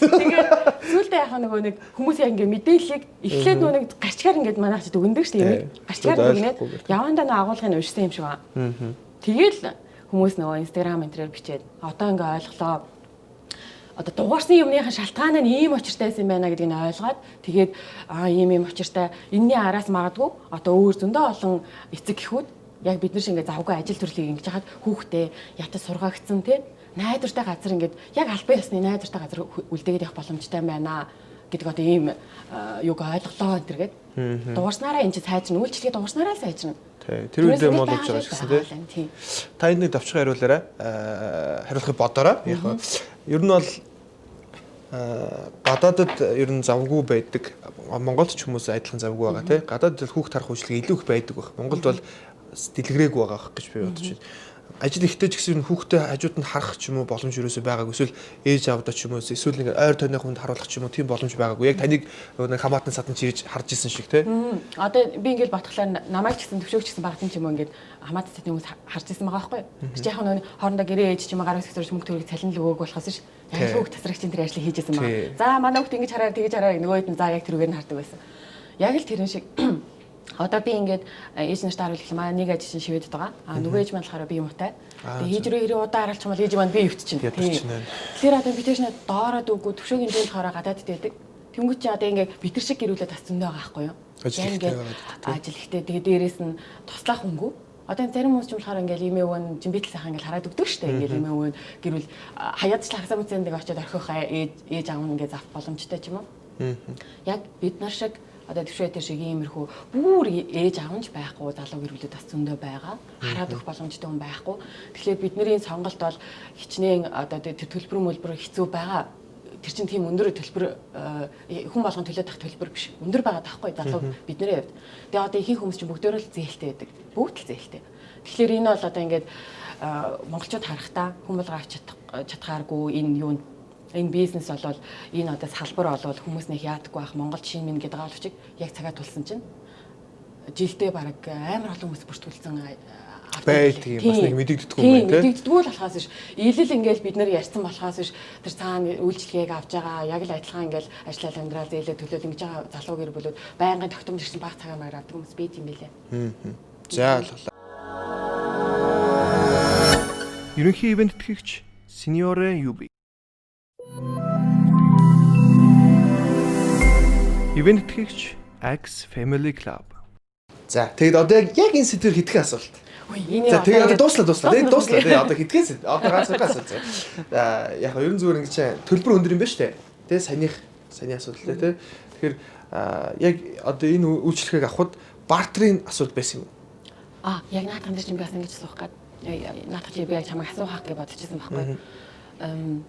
Тэгээд сүүлдээ яхаа нөгөө нэг хүмүүс яг ингээ мэдээллийг эхлээд нөгөө нэг гарчгаар ингээд манайх ч дүгндэг шүү дээ. Гарчгаар дүгнээд явандаа нөгөө агуулгыг уншсан юм шиг байна. Тэгээл хүмүүс нөгөө Instagram энтрээр бичээд одоо ингээ ойлголоо. Одоо дугаарсан юмныхаа шалтгаан нь ийм учиртай байсан байна гэдгийг нь ойлгоод тэгээд ийм учиртай энэний араас магадгүй одоо өөр зөндөө олон эцэг эхүүд яг бид нар шиг ингээ завгүй ажил төрлийг ингэж хахад хүүхдээ ятаж сургаагцсан тий найдвартай газар ингээд яг албан ёсны найдвартай газар үлдээгээд явах боломжтой байна гэдэг одоо ийм юг ойлголоо энэ төргээд дугаарснараа энэ сайжрна үйлчлэгээ дугаарснараа сайжрна. Тэр үедээ мод болж байгаа гэсэн тий. Та энийг давчхан хариулаарай. Хариулахыг бодоорой. Ер нь бол гадаадд ер нь завгүй байдаг. Монголд ч хүмүүс адилхан завгүй байгаа тий. Гадаадд хүүхд харах үйлчлэг илүү их байдаг баг. Монголд бол дэлгэрээгүй байгаа гэж би бодож байна. Ажил ихтэй ч гэсэн хүүхдээ хажууд нь харах ч юм уу боломж юусоо байгаагүй. Эсвэл ээж аавдаа ч юм уу эсвэл нэг ойр тойрны хүнд харуулах ч юм уу тийм боломж байгаагүй. Яг таныг нэг хамаатан садан чирж харж исэн шиг тий. Одоо би ингээл батглаар намайг ч гэсэн төвшөөг ч гэсэн багтан ч юм уу ингээд хамаатан садан хүмүүс харж исэн байгаа байхгүй. Гэвч яг нэг хоорондоо гэрээ ээж ч юм уу гар хэсгэрч мөнгө төгрөг цалин л өгөөг болохоос ш. Яг хүүхд тасрагчийн тэр ажлыг хийж исэн байгаа. За манай хүүхд ингэж хараад тэгэж хараа нөгөөд нь за яг тэрүүгээр нь хардаг байсан. Яг л тэрэн шиг одоо би ингээд ээж нарт харуулах юм аа нэг ажил шин шивэдэд байгаа. Нөгөө ээж маань болохоор би юмтай. Тэгээ хийж рүү хэрэг удаа харалчих юм бол ээж маань би өвтчихнэ. Тэгэхээр одоо битэршнэ доороод үгүй төвшөөгийн дэнд болохоор гадаад дэдэг. Тэнгүүт чи одоо ингээд битэр шиг гэрүүлээд тас зөндөө байгаа байхгүй юу? Ингээд ажил ихтэй тэгээ дээрээс нь туслах хөнгөө. Одоо зарим хүмүүс ч болохоор ингээд имэвэн жимбитл сайхан ингээд хараад өгдөг штэ. Ингээд имэвэн гэрүүл хаяадчлах хасаа мүцэнд очиод орхих ээж аав нь ингээд зав боломжтой ч юм уу. Яг бид нар шиг одоо төвшөөтэй шиг иймэрхүү бүр ээж аавч байхгүй залуу гэрүүлүүд бас зөндөө байгаа. Хараад өгөх боломжтой хүн байхгүй. Тэгэхээр бидний сонголт бол хичнээн одоо төлбөр мөлбөр хэцүү байгаа. тэр чинь тийм өндөр төлбөр хүн болгон төлөөд авах төлбөр биш. Өндөр байгаа таахгүй залуу бидний хувьд. Тэгээ одоо ихэнх хүмүүс чинь бүгдөө л зээлтэй байдаг. Бүгд л зээлтэй. Тэгэхээр энэ бол одоо ингээд монголчууд харахтаа хүн болго авч чадхааргүй энэ бизнес болол энэ одоо салбар болол хүмүүс нэх яадаггүй байх Монголд шинэ мэн гэдэг аавчиг яг цагаа тулсан чинь жилдээ баг амар олон хүмүүс бүртгүүлсэн байдаг юм бас нэг мэдэгддэг юм байна тийм мэдэгддэг л болохоос биш ил ингээл бид нэр ярьсан болохоос биш тэр цаана үйлчлэгийг авч байгаа яг л адилхан ингээл ажлал амьдрал зээлээ төлөөд ингэж байгаа залуу гэр бүлүүд байнгын тогтмол ирсэн баг цагаа маягаар авдаг хүмүүс байт юм билээ. За боллоо. Ерөнхий ивент тэтгэгч Seniore UB. Ивент тэтгэгч Axe Family Club. За тэгээд одоо яг энэ сэдвэр хэдхэн асуулт. За тэгээд одоо дуслаа. Тэгээд одоо хэдхэн сэдв. Одоо ганц асуулт. За яг ерөн зүгээр ингэж төлбөр өндөр юм байна шүү дээ. Тэгээд саяны асуудал тий. Тэгэхээр яг одоо энэ үйлчлэгийг авахд бартерын асуудал байсан юм уу? Яг наадхан дээр чинь би бас ингэж асуух гээд наадхан чи би яг чамайг асуухах гэж бодчихсон байхгүй.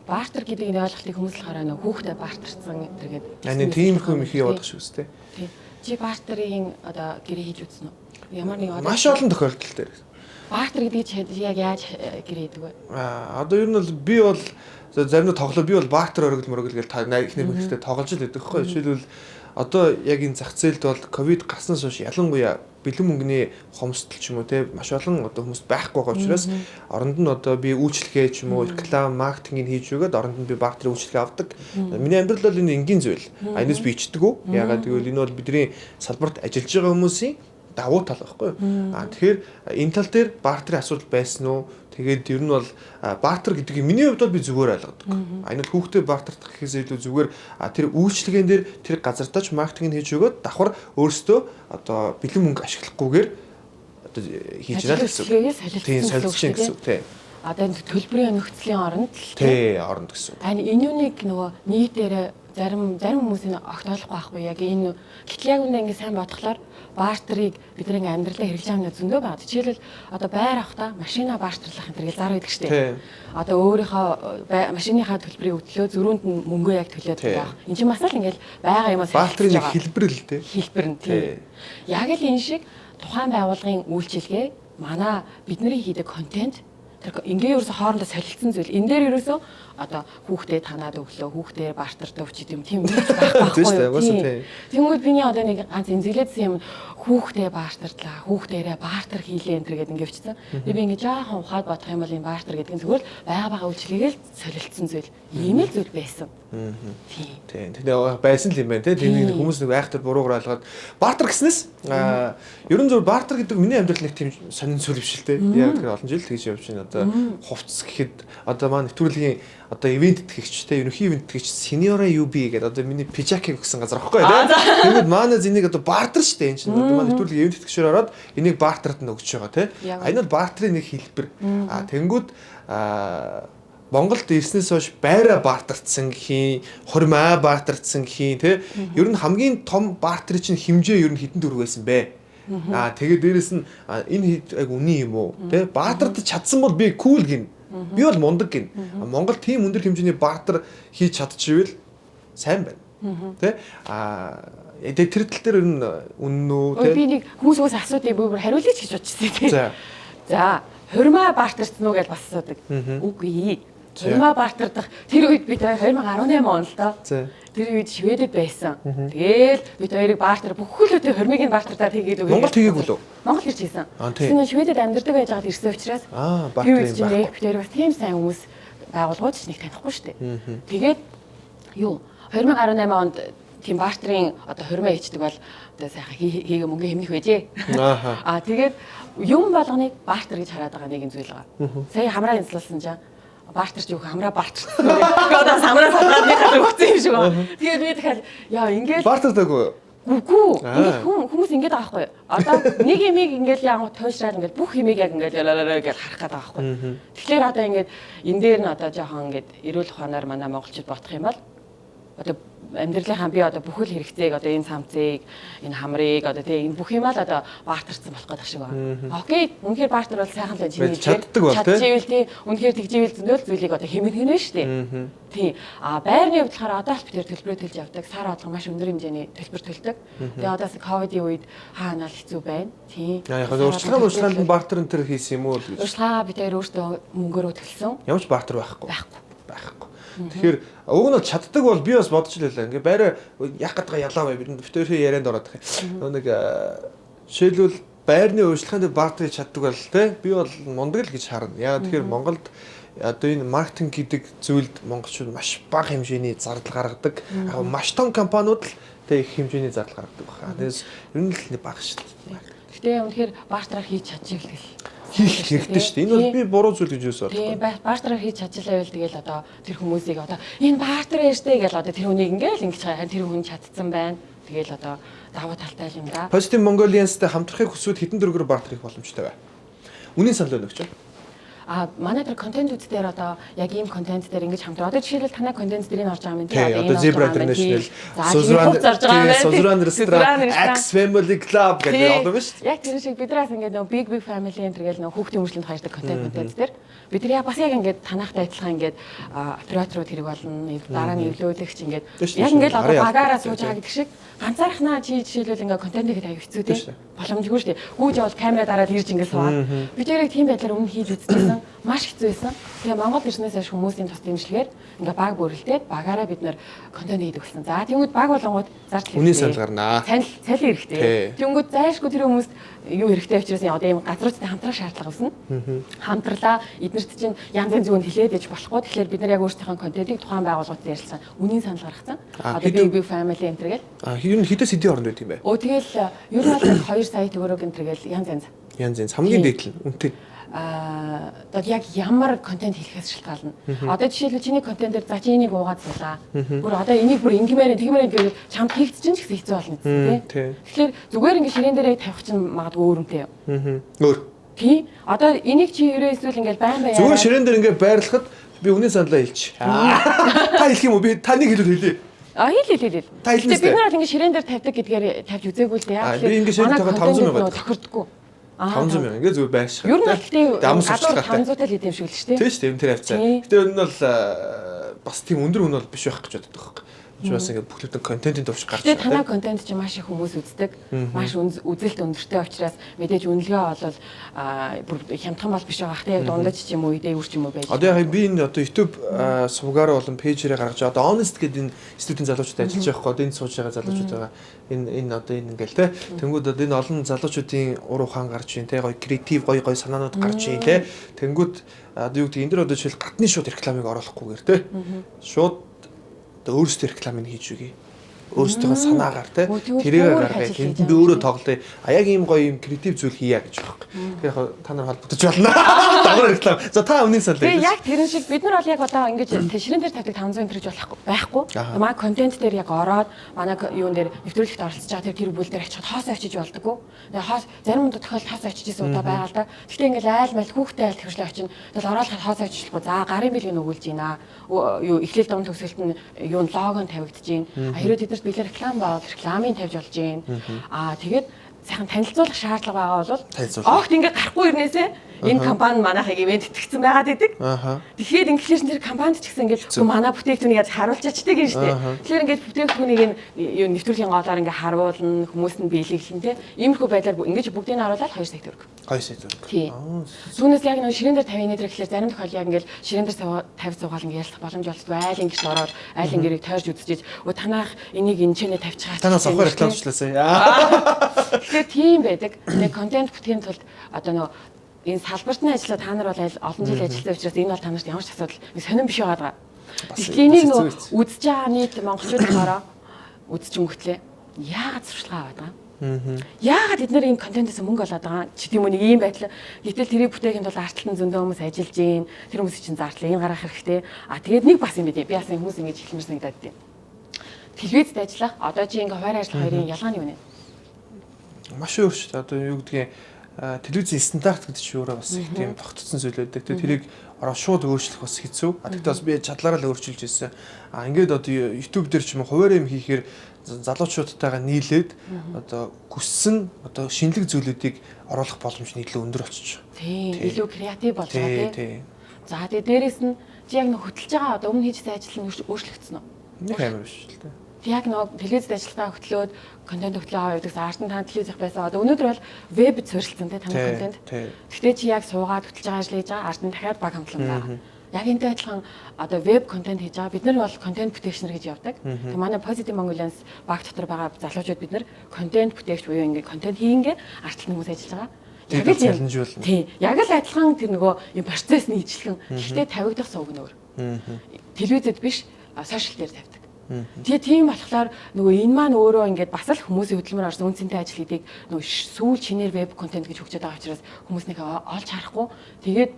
Бартер гэдэг энэ ойлголтыг хүмүүс л хараа нөх хүүхдэд бартерцсан тэргээд энэ тиймэрхүү их яваад шүү дээ. Тий. Чи бартерын одоо гэрээ хийж үзсэн үү? Ямар нэг маш олон тохиолдол дээр. Бартер гэдгийг яг яаж гэрээ хийдэг вэ? Одоо ер нь бол би бол заримдаа тоглоо би бол бартер оргил гэж та ихнэр мэгтэй тоглож л байдаг хгүй. Жишээлбэл одоо яг энэ зах зээлд бол ковид гарснаас хойш ялангуяа бэлэн мөнгөний хомсдол ч юм уу те маш олон одоо хүмүүс байхгүй байгаа учраас оронд нь одоо би үйлчлэгээ ч юм уу реклам маркетингийг хийж өгөөд оронд нь би бартерын үйлчлэгээ авдаг. Миний амьдрал бол энэ энгийн зүйл. Айнаас би ичдэг үү? Ягаад гэвэл энэ бол бидний салбарт ажиллаж байгаа хүмүүсийн давуу тал байхгүй юу? Тэгэхээр энэ тал дээр бартерын асуудал байсан уу? Тэгээд ер нь бол бартер гэдгийг миний хувьд бол би зүгээр ойлгодог. Энэ бол хүүхдээ бартертах гэхээс илүү зүгээр тэр үйлчлэгэн дээр тэр газартаач маркетинг хийж өгөөд давхар өөрөөсөө одоо бэлэн мөнгө ашиглахгүйгээр одоо хийж байгаа гэсэн. Тийм солилцсон гэсэн үг тийм. Одоо энэ төлбөрийн нөхцөлийн оронд л тий оронд гэсэн. Энэ юуныг нөгөө нийтээр зарим хүмүүсийн огт ойлгохгүй байхгүй яг энэ гэтэл яг үндэ ингэ сайн бодглохоор бартерыг бидний амьдралаа хэрэглэж байгаа нь зөндөө байна. Жишээлбэл одоо байр авахта машина бартерлах энэ гэж зар байдаг шүү дээ. Одоо өөрийнхөө машиныхаа төлбөрийг өдлөө зөрүүнд нь мөнгөө яг төлөөд байгаа. Энд чинь бас л ингээл байгаа юмас бартерын хэлбэр л дээ. Хэлбэр нь тийм. Яг л энэ шиг тухайн байгууллагын үйлчилгээ манай бидний хийдэг контент тэр ингээ ерөөсө хоорондоо солилцсон зүйл. Энэ дээр ерөөсө одоо хүүхдээ танаад өглөө хүүхдээ бартартай өчид юм тийм байхгүй. Тэнгүүд биний одоо нэг ганц эмзэглээдсэн юм хүүхдээ бартарлаа, хүүхдээрээ бартар хийлээ энэ гэдэг ингээ өчсөн. Тэгээ би ингээ жаахан ухаад бодох юм бол энэ бартар гэдэг нь зөвхөн байгаа үйлчлэгийг л солилцсон зүйл. Ийм л зүйл байсан. Тийм. Тэгээ байсан л юм байна тийм хүмүүс нэг айхтар буруугаар ойлгоод бартар гэснээс ерөн зөв бартар гэдэг миний амьдрал нэг тийм сонин зүйл биш л дээ. Яг тэр олон жил тэгж явж байна. Одоо хувцс гэхэд одоо маань нэвтрүүлгийн одоо ивент тэтгэгчтэй ерөнхий ивент тэтгэгч Seniore UB гэдэг одоо миний пижакийг өгсөн газар аахгүй тийм. Тэгвэл манай зэнийг одоо бартер штэ энэ чинь одоо манай нэвтрүүлгийн ивент тэтгэгчээр ороод энийг бартерт нь өгч байгаа тийм. Энэ бол бартерын нэг хэлбэр. Тэнгүүд Монголд ирснээс хойш байраа бартарцсан гэхийн, хурмаа бартарцсан гэхийн тийм. Ер нь хамгийн том бартерын чинь хэмжээ ер нь хэдэн төгрөг байсан бэ? Тэгээд дээрэс нь энэ яг үний юм уу? Тэ бартарт чадсан бол би кул гин. Би бол мундаг гин. Монгол тийм өндөр хэмжээний бартер хийж чадчихвэл сайн байна. Тэ тэр тал дээр ер нь үнэн үү тэ? Би нэг хүмүүсээс асуудыг бүр хариулъя гэж бодчихсон тийм. За, хурмаа бартарцсан уу гэж бас асуудаг. Үгүй. Хурмаа бартардах тэр үед бид 2018 онд л доо. Тэр үед Шведэд байсан. Тэгээл бид хоёрыг бартер бүхэлдээ хормигийн бартартаар хийгээд өгөө. Монгол хийгээгүй лөө? Монгол хийж хийсэн. Тэгэхээр Шведэд амьдардаг байж байгаад ирсэн учраас бартер юм байна. Тэр бас тийм сайн хүмүүс байгууллагууд ч нэг танихгүй шүү дээ. Тэгээд юу 2018 онд тийм бартерын одоо хормоо хийдэг бол одоо сайхан хийгээ мөнгө хэмнэх байжээ. Тэгээд юм болгоныг бартер гэж хараад байгаа нэгэн зүйл байгаа. Сая хамраа инслуулсан чинь бартер ч юу хамраа бартер. Одоо хамраа сагаад өгсөн юм шиг байна. Тэгээд би дахиад яа ингээд бартер даагүй. Үгүй. Хүмүүс ингэж байгаа байхгүй. Одоо нэг юмыг ингээд яг туушраад ингээд бүх юмыг яг ингээд гэж харах гэдэг байгаа байхгүй. Тэгэхээр одоо ингээд энэ дээр нь одоо жоохон ингээд эрүүл ухаанаар манай монголчууд бодох юм бол одоо амьдралынхаа би одоо бүхэл хэрэгцээг одоо энэ цамцыг, энэ хамрыг одоо тийм энэ бүх юмаа л одоо баартарсан болох гэдэг шиг байна. Окей, үнэхээр баартар бол сайхан л чиний чадчихвэл тий үнэхээр тэгживэл зөндөл зүйлийг одоо хэмэрхэнэ шүү дээ. Тий. Байрны хувьд болохоор одоо л битэр төлбөрөө төлж явдаг. Сар болгон маш өндөр хэмжээний төлбөр төлдөг. Тэгээ одоо ковидын үед хаанаа л хэцүү байна. Тий. Яг урьдчилгаанд баартар энэ төр хийсэн юм уу гэж. Урьдчилгаа битэр өөртөө мөнгөөрөө төлсөн. Ямар ч баартар байхгүй. Тэгэхээр уг нь бол чаддаг бол би бас бодож лээ. Ингээ байраа яах гэдэг ялаа бай бидэнд битэрхий ярианд ороод их. Нэг жишээлбэл байрны урьдчилгаанд баартарыг чаддаг бол те би бол мундаг л гэж харна. Яа тэгэхээр Монголд одоо энэ маркетинг гэдэг зүйлд монголчууд маш бага хэмжээний зардал гаргадаг. Маш том компаниуд л тэ их хэмжээний зардал гаргадаг байна. Тэгээс ер нь л бага шүү дээ. Гэтэ үнэхээр баартараар хийж чадчих л хийх хэрэгтэй шүү дээ. Энэ бол би буруу зүйл гэж юусоо боддог. Тийм баартараар хийж чадчихлаа байл тэгэл одоо тэр хүмүүсийг одоо энэ баартар яаштай гэл одоо тэр хүнийг ингээл ингэж хайх тэр хүн чадсан байна. Тэгэл одоо даваа талтай юм да. Positive Mongolians-тай хамтрахыг хүсвэл хэдэн дөрвөр баартар хийх боломжтой бай. Үнийн санал өгч байна. Манай тэр контентууд дээр одоо яг ийм контент дээр ингэж хамтраа. Одоо жишээлбэл танай контент дээр энэ орж байгаа юм тий. Одоо Zebra International, Suzerain Restaurant, X Family Club гэдэг одоо биш. Яг тэр шиг бидраас ингээд нөө Big Family энэ гэл нөө хүүхдийн өмчлөнд хайрдаг контент дээр бид нар яг бас яг ингээд танахтай адилхан ингээд операторууд хэрэг болно, дараа нь эвлүүлэгч ингээд яг ингээд одоо багаараа сууж байгаа гэдэг шиг ганцаархнаа чи жишээлбэл ингээд контент хийх аяг хэцүү тий. Боломжгүй шүү дээ. Гүйж явал камера дараад ирж ингээд суугаад бид яг тийм байдлаар өмнө хийж үзчихсэн. Маш хэцүү байсан. Тэгээ Монгол ирснээс хойш хүмүүсийн тус дэмжлэгээр ингээ баг бүрэлдээд багаараа бид нэр контент хийдэг болсон. За тэгвэл баг болонгууд зардал үнийн санал гарнаа. Цалин хэрэгтэй. Тэгвэл зайлшгүй тэр хүмүүст юу хэрэгтэй учраас одоо ийм газруудтай хамтрах шаардлага үүснэ. Хамтралаа эднэрт чинь янз янз зүгт хилээд ээж болохгүй. Тэгэхээр бид нар яг өөрсдийнхөө контентыг тухайн байгууллагууд ярьсан. Үнийн санал гаргацсан. Одоо Big Family энэ төр гэл. Ер нь хэдээс хэдийн хооронд байт юм бэ? Тэгэл ер нь бол 2 сая төгрөг энэ төр гэл янз хамгийн дээдл үнэтэй. Одоо яг ямар контент хийхээс шалтгаална. Одоо жишээлбэл чиний контент дээр за чи энийг уугаад суулаа. Бүр одоо энийг бүр ингэмээр тэгмээр гэдэг чамд хийгдчихэн ч гэсэн хэцүү болно тийм. Тэгэхээр зүгээр ингэ ширээн дээр тавих чинь магадгүй өөрөнтэй. Өөр. Тий. Одоо энийг чи ерөө эсвэл ингээл байн баяа. Зүгээр ширээн дээр ингээ байрлахад би үнийн саналаа хэлчих. Та хэлэх юм уу? Би таныг хэлүүл хэлээ. Хэл. Та хэлнэ. Бид нар бол ингэ ширээн дээр тавьдаг гэдгээр тавьж үзээгүй л дээ. Яг би ингэ ширээн тавьгаад 500 мянга тохирдггүй. 500 мянга ингээ зүгээр байших. Ер нь гэхдээ гадуур 500 тал хийдэм шиг л шүү дээ. Тийм шүү дээ. Тэр хавцаа. Гэтэ энэ бол бас тийм өндөр үн бол биш байх гэж боддог байхгүй. Бас ингээ бүхэлдэн контентын төвш гарч байгаа. Танай контент чинь маш их хүмүүс үздэг. Маш үзэлт өндөртэй учраас мэдээж үнэлгээ болол бүр хямдхан бол биш байгаа. Гэхдээ яг дундаж ч юм уу идэ үр ч юм уу байж. Одоо яг би энэ одоо YouTube сувгаар болон пэйжээрээ гаргаж байгаа. Одоо Honest гэдэг энэ студийн залуучуудад ажиллаж байгаа хөө энэ сууж байгаа залуучууд байгаа. Энэ одоо энэ ингээл те. Тэнгүүд одоо энэ олон залуучуудын ур ухаан гарч ийн те. Гоё креатив гоё санаанууд гарч ийн те. Тэнгүүд одоо юу гэдэг энэ дэр одоо жишээл гадны шууд рекламыг оруулахгүйгээр те. Шууд өөрсдөө рекламыг хийж үгүй. Өөрсдөө санаагаар те тэрийг гаргая. Тэнд би өөрөө тоглоё. Яг ийм гоё ийм креатив зүйл хийя гэж байгаа. Тэгэхээр яг та нар холбогдож байна. Дагвар реклам. За та өмнө санал. Тэгээ яг тэрэн шиг бид нар бол яг одоо ингэж ширээн дээр тавьдаг 500 тэрж байхгүй. Манай контент дээр яг ороод манай юун дээр нэвтрүүлэгт оролцож байгаа тэр бүл дээр очиход хоос очиж болдгоо. Тэгээ хоос зарим тохиолдолд хоос очиж исэн удаа байгаа л да. Гэхдээ ингээл айл майл хүүхдээ айл төвшлээ очино. Тэгэл ороод хоос очихгүй. За гарын билгийг өгүүлж гинэ. Юу эхлэл дунд төгсөлт нь юун логон тавигдаж гин. Хэрэв тэд бид реклам байгаад рекламыг тавьж болж гин. Тэгээд сайхан танилцуулах шаардлага байгаа бол огт ингээ гарахгүй ирнээсээ энэ компани манайхыг ивент итгэсэн байгаад идэг. Тэгэхээр ингээш тэр компанид ч гэсэн ингээд манай бүтээгдэхүүнийг яаж харуулж ачдаг юм шүү дээ. Тэгэхээр ингээд бүтээгдэхүүнийг юу нэвтрүүлгийн голоор ингээ харуулна, хүмүүс нь биелэглэн тэ. Иймэрхүү байдлаар ингэж бүгдийг нь харуулаад 2 сая төгрөг. 2 сая төгрөг. Түүнээс яг нэг ширээн дээр 50 нэтэр гэхэлэр зарим тохиол яг ингээд ширээн дээр 50 суугаал ингээ ялах боломж олддог. Айл ингэж ороод айл ингэрийг тойрж үзчихэж танах энийг энэ чэнэ тавьчихаа. Танаас авах рекламчлаасаа. Тэгэхээр тийм байдаг. Тэгээ контент бүтээхийн тулд одоо нөө энэ салбартны ажиллаа та нар бол олон жил ажилласан учраас энэ бол та нарт ямар ч асуудал сонирн биш байгаа. Тэгэхээр энийг нөө үзэж байгаа нийт монголчуудаараа үзэж өнгөтлээ. Яагаад сурчлагаа аваад байгаа? Яагаад бид нар энэ контентээс мөнгө олоод байгаа? Чи тийм үү нэг ийм байдлаа. Гэтэл тэрийг бүтээхэд бол артлан зөндөө хүмүүс ажиллаж гин. Тэр хүмүүс чинь зарлаа энэ гаргах хэрэгтэй. Тэгээд нэг бас юм бэ. Би бас хүмүүс ингэж хэлмэр санагдаад тийм. Телевизэд ажиллах одоо чи ингээ хуваар ажил хоёрын ялгаа нь юу вэ? Маш өөр шүү дээ. Одоо юу гэдгийг телевизийн стандарт гэдэг чинь өөрөө бас их тийм тогтцсон зүйл байдаг. Тэгээ тэрийг ороо шууд өөрчлөх бас хэцүү. Тэгтээ бас би чадлаараа л өөрчилж ирсэн. Ингээд одоо YouTube дээр ч юм уу хуваар юм хийхээр залуучуудтайгаа нийлээд одоо хүссэн одоо шинэлэг зүйлүүдийг оруулах боломж нь илүү өндөр болчих. Тийм, илүү креатив болж байгаа тийм. За тэгээ дээрэс нь чи яг нэг хөтлж байгаа одоо өмнө хийжсэн ажил нь өөрчлөгдсөн үү? Нэг амар биш л дээ. Яг нэг телевизэд ажиллагаа хөтлөөд контент хөтлөө явуулдаг. Арт нь та телевизэх байсан. Одоо өнөөдөр бол вебд суурилсан тийм таны контент. Гэхдээ чи яг суугаад хөтлж байгаа ажил хийж байгаа. Арт нь дахиад баг хамтлан байгаа. Яг энтэй адилхан одоо веб контент хийж байгаа. Бид нар бол контент бүтээгчнэр гэж явдаг. Тэг манай Positive Mongolians баг дотор байгаа залуучууд бид нар контент бүтээгч буюу ингээд контент хийнгээ артлын хүмүүс ажиллаж байгаа. Яг л чаленжуулна. Тийм. Яг л адилхан тэр нөгөө юм процесс нь ижилхэн. Гэхдээ тавигдах сууг нь өөр. Телевизэд биш, сошиал дээр тавьдаг. Тэгээ тийм болохоор нөгөө энэ маань өөрөө ингээд бас л хүмүүсийн хөдөлмөр орсон үнцэнтэй ажил хийдэг нөгөө сүүл шинээр веб контент гэж хөгжөөд байгаа учраас хүмүүс нэг олж харахгүй. Тэгээд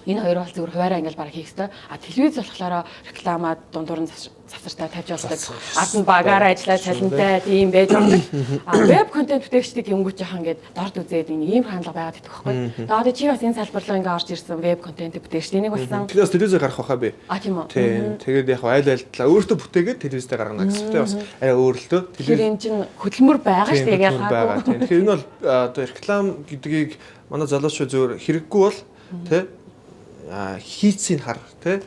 энэ хоёр бол зөвхөн хуваараа ингээд бараг хийх хэрэгтэй. А телевиз болохоор рекламаа дундуур нь завсартай тавьж болдог. Ад нь багаараа ажиллаж цалинтай тийм байж болдог. А веб контент бүтээгчдийг юмгүйч яхан ингээд дорд үзээд энэ ийм хандлага байгаад идэх байхгүй. Тэгээд одоо чи бас энэ салбар руу ингээд орж ирсэн веб контент бүтээгч энийг болсон. Тэгэхээр телевизээр гарах байхаа би. А тийм үү. Тийм. Тэгээд яг айл айлтлаа өөртөө бүтээгээд телевизээр гаргана гэсэн. Тэгээд бас арай өөрлөлтөө. Тэгэхээр энэ чинь хөдөлмөр байгаа шүү дээ ялгаагүй. Тэгэхээр энэ бол одоо реклам гэдгийг манай залуучууд зөвөр хэрэггүй бол тий хийцийг хар тий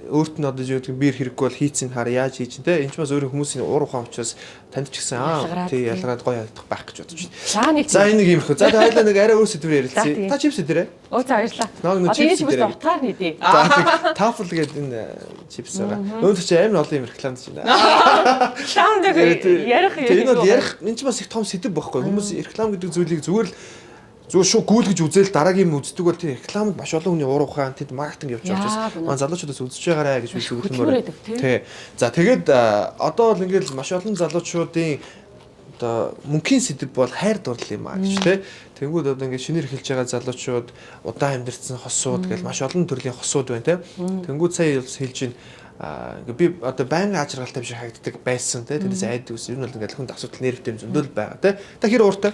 өөрт нь одоо юу биер хэрэггүй бол хийцийг хар яаж хийж тий энэ ч бас өөрийн хүмүүсийн уур ухаан учраас танд ч гэсэн тий ялгараад гоё ядах байх гэж бодож байна. За энэ нэг юм их. За хоёлаа нэг арай өөр сэдвээр ярилцъя. Та чипс өдөрөө. Оо за баярлалаа. Одоо энэ чипс утгаар хийдий. Тафл гэдэг энэ чипс байгаа. Өнөөдөр чи амар олон юм рекламдж байна. Реклам дээр ярих юм. Энэ бол ярих энэ ч бас их том сэдв байхгүй. Хүмүүс реклам гэдэг зүйлийг зүгээр л зөв шүү гүйлгэж үзээл дараагийн юм үздэг бол тийм рекламад маш олон хүний уур ухаан тэд маркетинг явж байгаа учраас маань залуучуудаас үзэж байгаарэ гэж би хэлмээр. Тий. За тэгээд одоо бол ингээд маш олон залуучуудын одоо мөнхийн сэдв бол хайр дурлал юм а гэж тий. Тэнгүүд одоо ингээд шинээр эхэлж байгаа залуучууд удаан амьдэрсэн хосууд гэж маш олон төрлийн хосууд байна тий. Тэнгүүд сая хэлж байна ингээ би одоо байнга ажралтай биш хагддаг байсан тий. Тэрнээс айдаг ус. Ер нь бол ингээд хүн асуудал нэрвтэй юм зөндөл байгаа тий. Та хэр ууртай?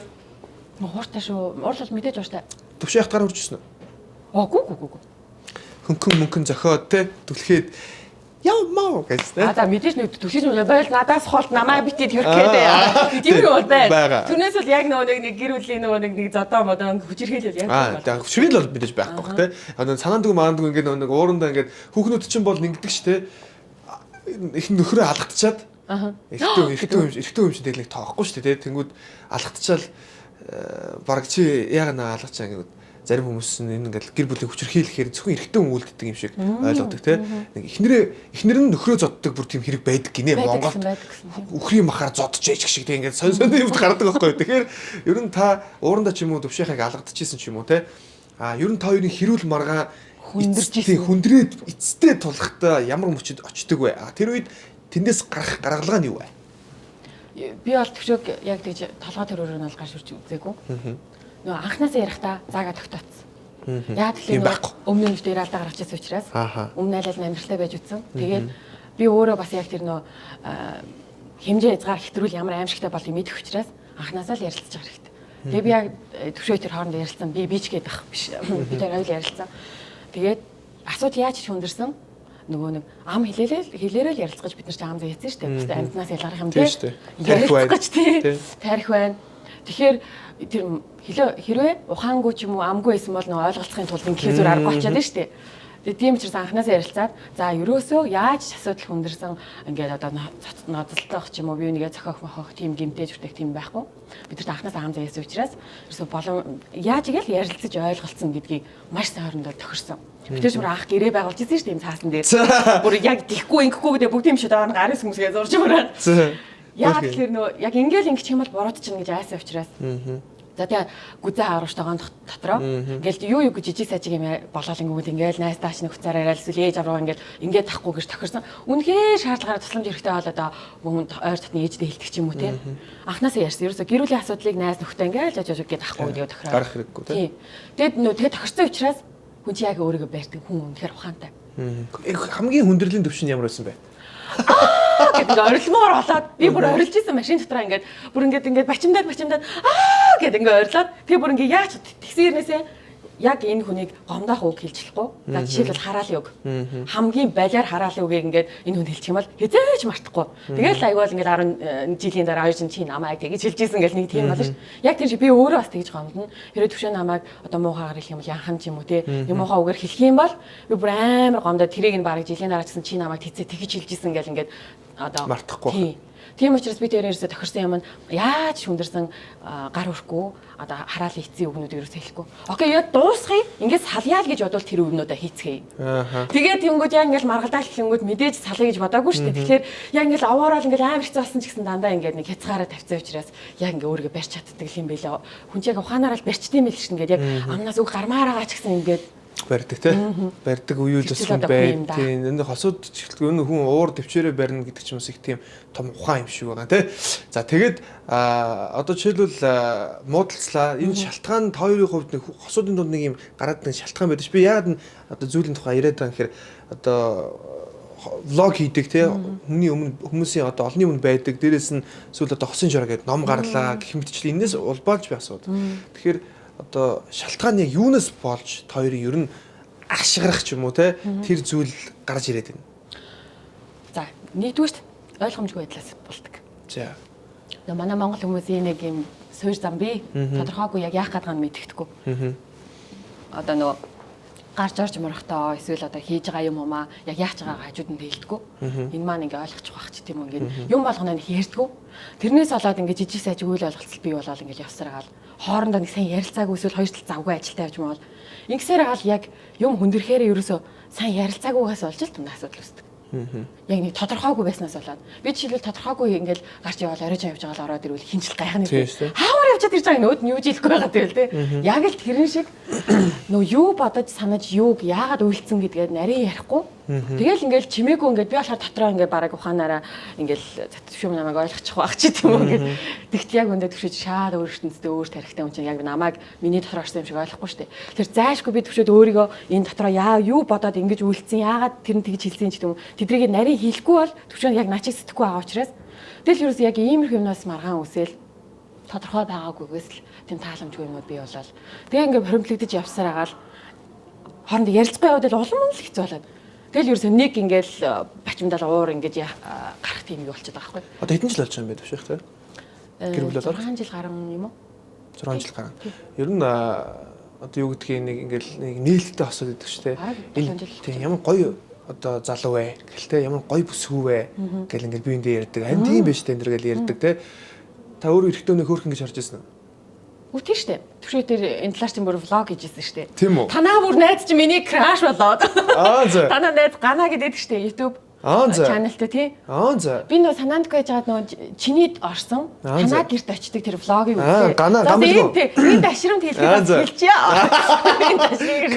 Хууртай шүү. Уурлал мэдээж ууртай. Төвшин хатгаар хурж ирсэн үү? Гүү. Хөнгөн зохиод те түлхээд яв маа гэж те. За мэдээж нэг төвшин байл надаас холт намаа битээд хөрөх гэдэг. Тийм үү бол байна. Түүнээс бол яг нөгөө нэг гэр бүлийн нөгөө нэг зодоо модоо хүчирхийлэл яг байна. Хүчирхийлэл бол мэдээж байхгүй бах те. Одоо санаандгүй маандгүй ингээд нэг уурандаа ингээд хүүхнүүд чинь бол нэгдэг ш те. Их нөхрөө алгатчаад. Эрэгтэй юм шиг тэгэл нэг тоохгүй ш те. Тэнгүүд алгатчаал бараг чи яг наалгач ингээд зарим хүмүүс нь энэ ингээл гэр бүлийн хүчирхийлэхээр зөвхөн эрэгтэй хүн үлддэг юм шиг ойлгодог тий. Нэг эхнэр нь нөхрөө зоддог бүр тийм хэрэг байдаг гинэ Монголд. Үхрийн махаар зодж яж шиг тий ингээд сонь юмд гардаг байхгүй. Тэгэхээр ер нь та уурандаа ч юм уу төвшийнхийг алгадчихсэн ч юм уу тий. Ер нь та хоёрын хэрүүл маргаа хүндрээд эцтэй тулахтаа ямар мөчөд очдөг вэ? Тэр үед тэндээс гарах гаргалгаа нь юу вэ? Би бол төвшөөг яг тэгж толгой төрөөр нь бол гарч үрж үзээгүй. Нөгөө анханасаа ярихдаа заагаа тогтооцсон. Яг тэгэхээр өмнө нь дээр алдаа гаргаж ирсэн учраас өмнө айлал амьдралтай байж үтсэн. Тэгээд би өөрөө бас яг тэр нөгөө хэмжээ хязгаар хэтрүүл ямар аимшигтай болыг мэдэх учраас анханасаа л ярилцаж байгаа хэрэгтэй. Тэгээд би яг төвшөө тэр хооронд ярилцсан. Би ч гээд ах биш. Би тэр хоёул ярилцсан. Тэгээд асуудал яаж ч хүндэрсэн. Нөгөө нэг ам хэлээрэл ярилцгаж бид нар ч ам зэ хийсэн шүү дээ. Гэхдээ амьтнаас ялгарх юм дээ. Ярилцгаж тий. Тарих байна. Тэгэхээр тэр хэрвээ ухаангүй ч юм уу амгүй байсан бол нөгөө ойлголцохын тулд ингээ зүр арга очиад нь шүү дээ. Тэгээ тийм учраас анханасаа ярилцаад за ерөөсөө яаж асуудал хүндэрсэн ингээд одоо ноцтолтох ч юм уу бие нэгээ зохиох мохох тийм гимтэж үртэх тийм байхгүй. Бид нар анханасаа ам заяасан учраас ерөөсөө болон яаж игээл ярилцаж ойлголцсон гэдгийг маш сайн хоорондоо тохирсон. Битэш бүр анх гэрээ байгуулж ирсэн шүү дээ цаасан дээр. Бүр яг дихгүй ингэхгүй гэдэг бүгд юм шиг даа гараас хүмүүсгээ зурж мараад. Яг тэгэхээр нөө яг ингээл ингэчих юм бол буруудчихна гэж айсан учраас. За тэгээ гүзээ хааруултайгаан дотроо ингээл юу гэж жижиг сажиг юм болоод ингэвэл ингээл найс тааш нэг хуцаар яриад эсвэл ээж авраа ингээл ингээд тахгүй гэж тохирсон. Үнэхээр шаардлагаар тусламж хэрэгтэй болоод хүн ойр татны ээждээ хэлдэг ч юм уу те. Анханасаа ярьсан. Ерөөсө гэр бүлийн асуудлыг найс нөхдөд ингээл жаж гээд тахгүй гэдэг тохироо. Гарах хэрэггүй те. Тэгээд нөө тэгээ тохирсон учраас хүн чи яг өөрийгөө барьдаг хүн үнэхээр ухаантай. Хамгийн хүндрэлийн төвшин ямар байсан бэ? Гэдэг орилмоор болоод би бүр орилж исэн машин дотроо ингээд бүр ингээд бачимдаад гэдэг ингээ ойрлоод тэгээ бүр ингээ яач тэгсэн юмнээсээ яг энэ хүнийг гомдоох үг хэлж болохгүй. За жишээлбэл хараалын үг. Хамгийн балиар хараалын үгийг ингээд энэ хүн хэлчих юм бол хизээч мартахгүй. Тэгэл айгуул ингээд 10 жилийн дараа хоёр чинь чи намайг тэгж хэлж ийсэн гэл нэг тийм болно ш. Яг тийм чи би өөрөө бас тэгж гомдно. Хэрэг төвшөө намайг одоо муухайгаар хэлэх юм бол янхан ч юм уу те. Юм муухай үгээр хэлэх юм бол би бүр амар гомдоод тэрийг нь бараг жилийн дараа чсэн чи намайг тэгж хэлж ийсэн гэл ингээд одоо мартахгүй. Тийм учраас би тэрээрээ тохирсон юм яаж хүндэрсэн гар өрөхгүй одоо хараал ийцэн үгнүүд ерөөсөө хэлэхгүй. Окей яа дуусгая. Ингээд салъяа л гэж бодвол тэр үгнүүдээ хийцгээе. Тэгээд тэнгууд яг ингээд маргалдаал гэхлэнгүүд мэдээж салъя гэж бодоагүй шүү дээ. Тэгэхээр яг ингээд аваарал ингээд амар хэцүү болсон ч гэсэн дандаа ингээд нэг хязгаараа тавьцсан учраас яг ингээд өөрийгөө барьж чаддаг юм байлаа. Хүн чинь яг ухаанаараа л барьчдсан юм л шин ингээд яг амнаас үг гармаараагаа ч гэсэн ингээд барьдаг те барьдаг үеүл бас хүн байд тийм энэ хосууд чихлэг хүн уур төвчээрээ барьна гэдэг ч юм их тийм том ухаан юм шиг байгаа те. За тэгээд одоо жишээлбэл муудалцлаа энэ шалтгаан та хоёрын хувьд нэг хосуудын дунд нэг юм гараад нэг шалтгаан байдаг ш. Би яагаад н одоо зүйлийн тухай яриад байгаа гэхээр одоо влог хийдэг те хүний өмнө хүмүүсийн одоо олонний өмнө байдаг дээрээс нь эсвэл одоо хосын жураа гэдэг ном гарлаа гэх мэтчлээ энэс улбаалж би асууд. Тэгэхээр одоо шалтгаан яг юунаас болж та хоёрын ер нь ашиглах ч юм уу те тэр зүйл гарч ирээд байна. За нэгдүгürt ойлгомжгүй байдлаас болдог. За. Манай монгол хүмүүсийн нэг юм суур зам бий. Тодорхойгүй яг яах гэдгийг мэддэхгүй. Одоо нөгөө гарч орж мөрөхдөө эсвэл одоо хийж байгаа юм уу маа яг яах чагаа хажууд нь хэлдэггүй. Энэ маань ингээ ойлгочих واخ ч тийм үү ингээ юм болгоно нэг ярьдгүү. Тэрнээс болоод ингээ жижиг сайж үйл ойлголцол бий болоод ингээ явсараад хоорондоо нэг сайн ярилцаагүй эсвэл хоёр тал завгүй ажилтаа явж мавал ингэсээр гал яг юм хүндрэхээр ерөөсөө сайн ярилцаагүйгаас болж л түнэ асуудал үүсдэг. Яг нэг тодорхойгүй байснаас болоод би жишээлбэл тодорхойгүй ингээл гарч явал оройж явж байгаа л ороод ирвэл хинжил гайхна тийм. Хаавар явчаад ирж байгаа нөөд нь юу жилэхгүй байгаа тийм л тийм. Яг л тэрэн шиг нөө юу бодож санаж юуг яагаад үйлцэн гэдгээд нарийн ярихгүй. Тэгэл ингээл чимээгүй ингээд би болохоор дотроо ингээд бараг ухаанаараа ингээл зөвшөөрөм намайг ойлгочих واخ чи тийм үү ингээд тэгт яг өндөө төвшөж шаад өөр ертөнцтэй өөр тарихтай хүн чинь яг намайг миний дотор орсон юм шиг ойлгохгүй шүү дээ. Тэр зайшгүй би төвшөд өөрийгөө энэ дотроо яа юу бодоод ингэж үйлцэн яагаад тэр нь тэгж хэлсэн ч гэдэг юм. Тэдрийг нарийн хийхгүй бол төвшөнд яг начиг сэтгэхгүй байгаа учраас тэгэл ерөөс яг иймэрхүү юмнаас маргаан үсэл тодорхой байгаагүйгээс л тийм тааламжгүй юмуд бий болол. Тэгээ ингээд хоримтлэгдэж явсаар агаал хооронд ярилцахгүй яваад л улам л хэцүү болоод. Тэгэл ерөөсөө нэг ингээл бачимдал уур ингэж гарах тийм юу болчиход байгаа байхгүй. Одоо хэдэн жил болж байгаа юм бэ төвшөх те? Гэр бүл болоод 6 жил гарсан юм уу? 6 жил гарсан. Ер нь одоо юу гэдгийг нэг ингээл нэг нээлттэй хосоод идэг ч те. Энэ тийм ямар гоё одоо залуу вэ гэлтэй ямар гоё бүсгүй вэ гэл ингээл биендээ ярьдаг. Ань тийм биш тэ энэ гэл ярьдаг те. Та өөрөө эрэхтэй өнөө хөөрхөн гэж харж ирсэн үү? Үгүй шүү дээ. Төвшөө тэр энэ талаар чинь бүр влог хийжсэн шүү дээ. Тийм үү? Танаа бүр найз чинь миний краш болоод. За. Танаа найз Гана гэдэг шүү дээ YouTube channelтэй тий. За. Би нөө санаандгүй яжгаад нөө чиний орсон танаа гэрт очдөг тэр влогийг үзлээ. Гана гамбил. Энэ дашрамд хэлгээд хэлчихье. Энэ дашрыг.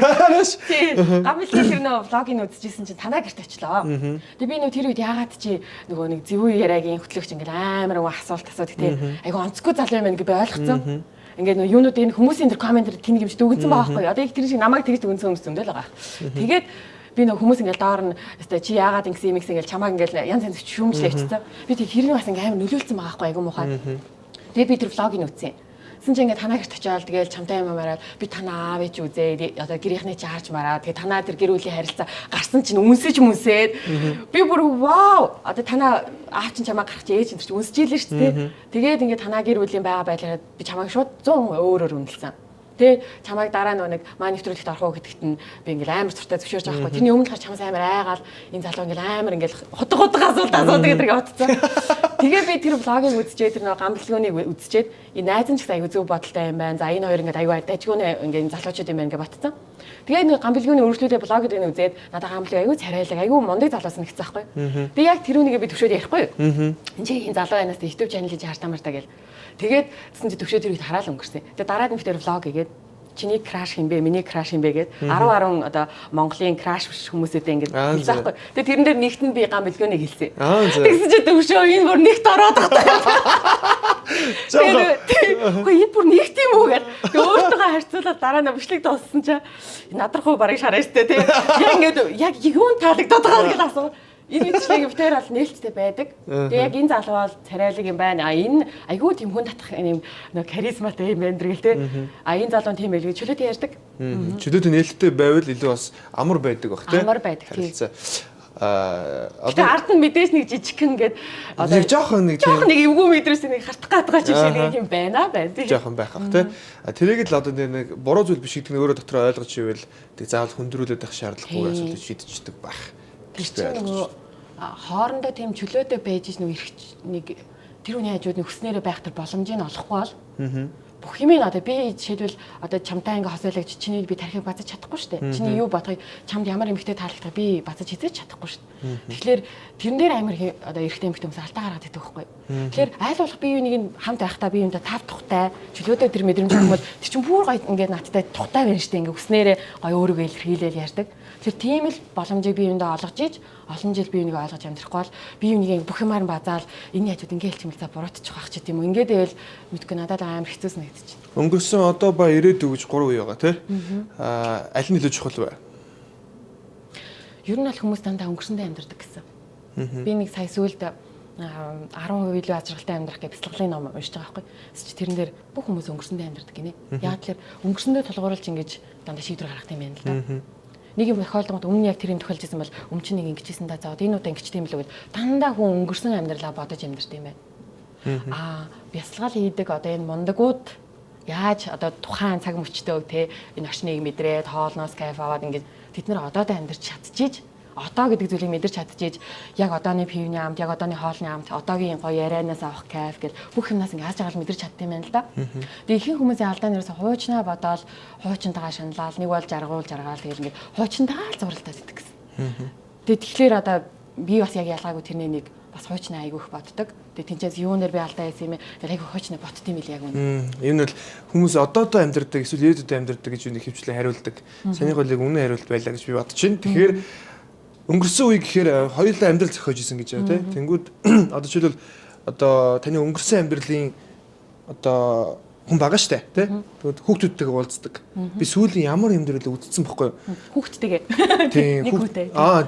Гамбил тэр нөө влогийг үзчихсэн чинь танаа гэрт очлоо. Тэгээ би нөө тэр үед яагаад чи нөгөө нэг зөвүү яриагийн хөтлөгч ингээл амар гоо асуулт асуудаг тий. Айгу онцгүй залуу юм байна гэж би ойлгоцсон. Ингээд нөө юунууд энэ хүмүүсийн тэр комментэр тэнийг юмч дүгнсэн байгаа байхгүй. Одоо их тэр шиг намайг тэгж дүгнсэн хүмүүс зөндөл байгаа. Тэгээд би нөө хүмүүс ингээд доор нь чи яагаад ингэсэн юм ингээд чамааг ингээд янз янз шүүмжлээ хэвчээ. Би тэг хэрэг бас ингээд амар нөлөөлсөн байгаа байхгүй айгу муухай. Тэгээд би тэр влогийг үзсэн. Тэсэн чи ингээд танаа гэрт очиод тэгэл чамтай юм мараад би танаа аав ээж үзээ одоо гэрийнхний чи харж мараа тэгээ танаа тэр гэр бүлийн харилцаа гарсан чинь үнсэж мүсээд би бүр вау одоо танаа аав чинь чамаа гарах чи ээж чинь үнсэж ийлээ шүү дээ. Тэгээд ингээд танаа гэр бүлийн байгаа байлаа би чамааг шууд 100 өөрөөр үнэлсэн. Тэ чамайг дараа нэг маа нэвтрүүлэгт орох уу гэдэгт нь би ингээл амар зуртай зөвшөөрж байгаа байхгүй. Тэрний өмнө л чамаас амар айгаал энэ залуу ингээл амар ингээл хутга асуулт гэдэргээ бодцсон. Тэгээ би тэр влогийг үзчихээ тэр нэг гамбилгуунийг үзчихээд энэ найз нь ч гэсэн аюу зөв бодолтой юм байна. За энэ хоёр ингээд аюу дажгууны ингээд залуучууд юм байна гэж бодцсон. Тэгээ нэг гамбилгууны өргөжлүүлээ блогд энэ үзээд надад гамбилг аюу царайлаг аюу мундаг залуус нь гэсэн байхгүй. Тэгээ яг тэр үнийг би төвшөөд ярихгүй юу. Энд чи энэ залуу байнаас YouTube channel хийж хартаа мартаа гэл. Тэгээд тэсэн чи төвшөө тэр үед хараал өнгөрсөн. Тэгээ дараад нь би тэр влог хийгээд чиний краш юм бэ, миний краш юм бэ гэд 10 одоо Монголын краш хүмүүсүүдээ ингэж хэлсэн байхгүй. Тэгээ тэрэн дээр нэгт нь би гамбилгуунийг хэлсэн. Тэгсэн чи төвшөө энэ бүр нэгт ороод байгаа. Үгүй энэ бүр нэгт юм уу гэд. Тэгээ өөртөө харьцуулаад дараа нь бичлэг дууссан чи надрах уу барыг шараа штэ тий. Яг ингэж яг юун таалагдаад байгаа гэж асуу. Энэ мэтчлэг битээр бол нээлттэй байдаг. Тэгээ яг энэ залуу бол царайлаг юм байна. А энэ айгүй тийм хүн татах юм нэг харизматай юм байна гэл те. А энэ залуу тийм байл гэж чөлөөтэй ярьдаг. Чөлөөтэй нээлттэй байвал илүү бас амар байдаг бах те. Амар байдаг тийм. Одоо ард нь мэдээж нэг жижигхэн ингээд нэг жоохон нэг эвгүй мэдрээс нэг хартах гадгаа ч шиг нэг юм байна тийм. Жоохон байх бах те. Тэрийг л одоо нэг буруу зүйл биш гэдэг нь өөрөө дотроо ойлгож ивэл тэг заавал хүндрүүлээд байх шаардлагагүй асуудал шийдчихдэг байх. Тэр чинь нөгөө хоорондоо тийм чөлөөтэй байж нэг тэр хүний хажууд нэг хүснээрээ байх тэр боломжийг олохгүй бол бүх юм одоо би жишээлбэл одоо чамтай ингээ хосоологч чиний би тархийг базаж чадахгүй шүү дээ. Чиний юу бодохыг чамд ямар эмхтэй таалагдах би базаж хийж чадахгүй шүү дээ. Тэгэхээр тэрэн дээр амар одоо эрэгтэй эмхтэй хүмүүс алдаа гаргаад идэх байхгүй. Тэгэхээр айл болох бие биенийг хамт байхдаа бие биендээ тав тухтай чөлөөтэй тэр мэдрэмж юм бол тэр чинь бүр гоё ингээ надтай тухтай байна шүү дээ. Ингээ хүснээрээ гоё өөрийгөө илэрхийлээл ярьдаг. Тэр тийм л боломжийг бие биендээ олгож ийж олон жил бие биенийг ойлгож амьдрахгүй бол бие биенийг бүх юмар базаал энэ хажууд ингээ хэлчмэл за буруутчих واخ ч гэдэм юм. Ингээд байвал мэдгүй надад амар хэцүүс нэгдэж байна. Өнгөрсөн одоо ба ирээдүй гэж 3 үе байгаа тий. Аль нь илүү чухал вэ? Ер нь бол хүмүүс дандаа өнгөрсөндөө амьдардаг гэсэн. Би нэг сая сүүлд 10% илүү ажралтай амьдрах гэх бяцлаглалын ном уншиж байгаа байхгүй. Тэс чи тэрэн дээр бүх хүмүүс өнгөрсөндөө амьдардаг гинэ. Яг тэр өнгөрсөндөө тулгуурлаж ингэж дандаа шийдвэр гаргах юм байна л да. Нэг юм тохиолдолд өмнө яг тэр юм тохиолж исэн бол өмнө чинь нэг ингэжсэн да заад энэ удаа ингэчтэй юм л үгүй. Дандаа хүн өнгөрсөн амьдралаа бодож амьдарч юм байна. Бяцлагал хийдэг одоо энэ мундагууд яаж одоо тухайн цаг мөчтөө те энэ очныг мэдрээд хоолноос кайф аваад ингэж тэд нэр одоодоо амьдарч чадчихийж одоо гэдэг зүйлийг мэдэрч чадчихийж яг одооны пивны амт яг одооны хоолны амт одоогийн гоё ярианаас авах кайф гэл бүх юмнаас ингэ яаж байгаа л мэдэрч чаддсан юм байна л да. Тэгээ ихэнх хүмүүсийн алдаа нэрээс хуучнаа бодоол хуучнтайгаа шаналал нэг бол жаргуул жаргаал тэгэл ингэ хуучнтайгаа л зуралдаад идэг гэсэн. Тэгээ тэгэхээр одоо би бас яг ялгаагүй тэрний нэг бас хуучнаа айгүйх боддог. Тэгээ тэнцээс юунаар би алдаа хийсэн юм бэ? Айгүй хуучнаа бодд юм ил яг үнэ. Энэ бол хүмүүс одоодоо амьдардаг эсвэл ирээдүйд амьдардаг гэж үнийг хөвчлээ хариулдаг. Саний голыг үнэн хариулт байлаа гэж би бодож байна. Тэгэхээр өнгөрсөн үе гэхээр хоёулаа амьдрал зохиож исэн гэж байна тийм. Тэнгүүд одоо жишээлбэл одоо таны өнгөрсөн амьдралын одоо хүн байгаа штэ тийм. Тэгвэл хүүхдүүдтэйгээ уулздаг. Би сүүлийн ямар юм дэрэл үзсэн бохгүй юу? Хүүхдтэйгээ. Тийм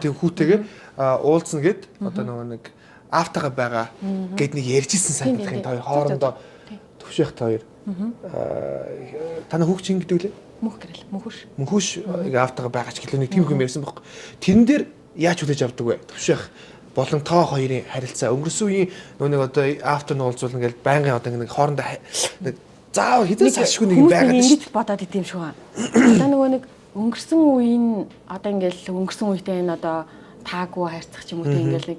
тийм хүүхдтэйгээ уулзна гэд одоо нэг автагаа байгаа гэд нэг ярьжсэн санагдах юм. Хоёр хоорондоо төвшөөх хоёр. Таны хүүхд чинь гэдэг үлээ? Мөнхөш автагаа байгаа ч гэлээ нэг тийм юм ярьсан бохгүй. Тэрэн дээр яаж хүлээж авдаг вэ? Төвшөөх болон тоо хоёрын харилцаа өнгөрсөн үеийн нэг одоо автор нь уулзуулна гэж байнгын одоо нэг хоорондоо нэг заавал хизээс ашгүй нэг байгаад ингэж бодоод идэм шүү. Одоо нөгөө нэг өнгөрсөн үеийн одоо ингээл өнгөрсөн үетэй энэ одоо таагүй хайрцах ч юм уу ингээл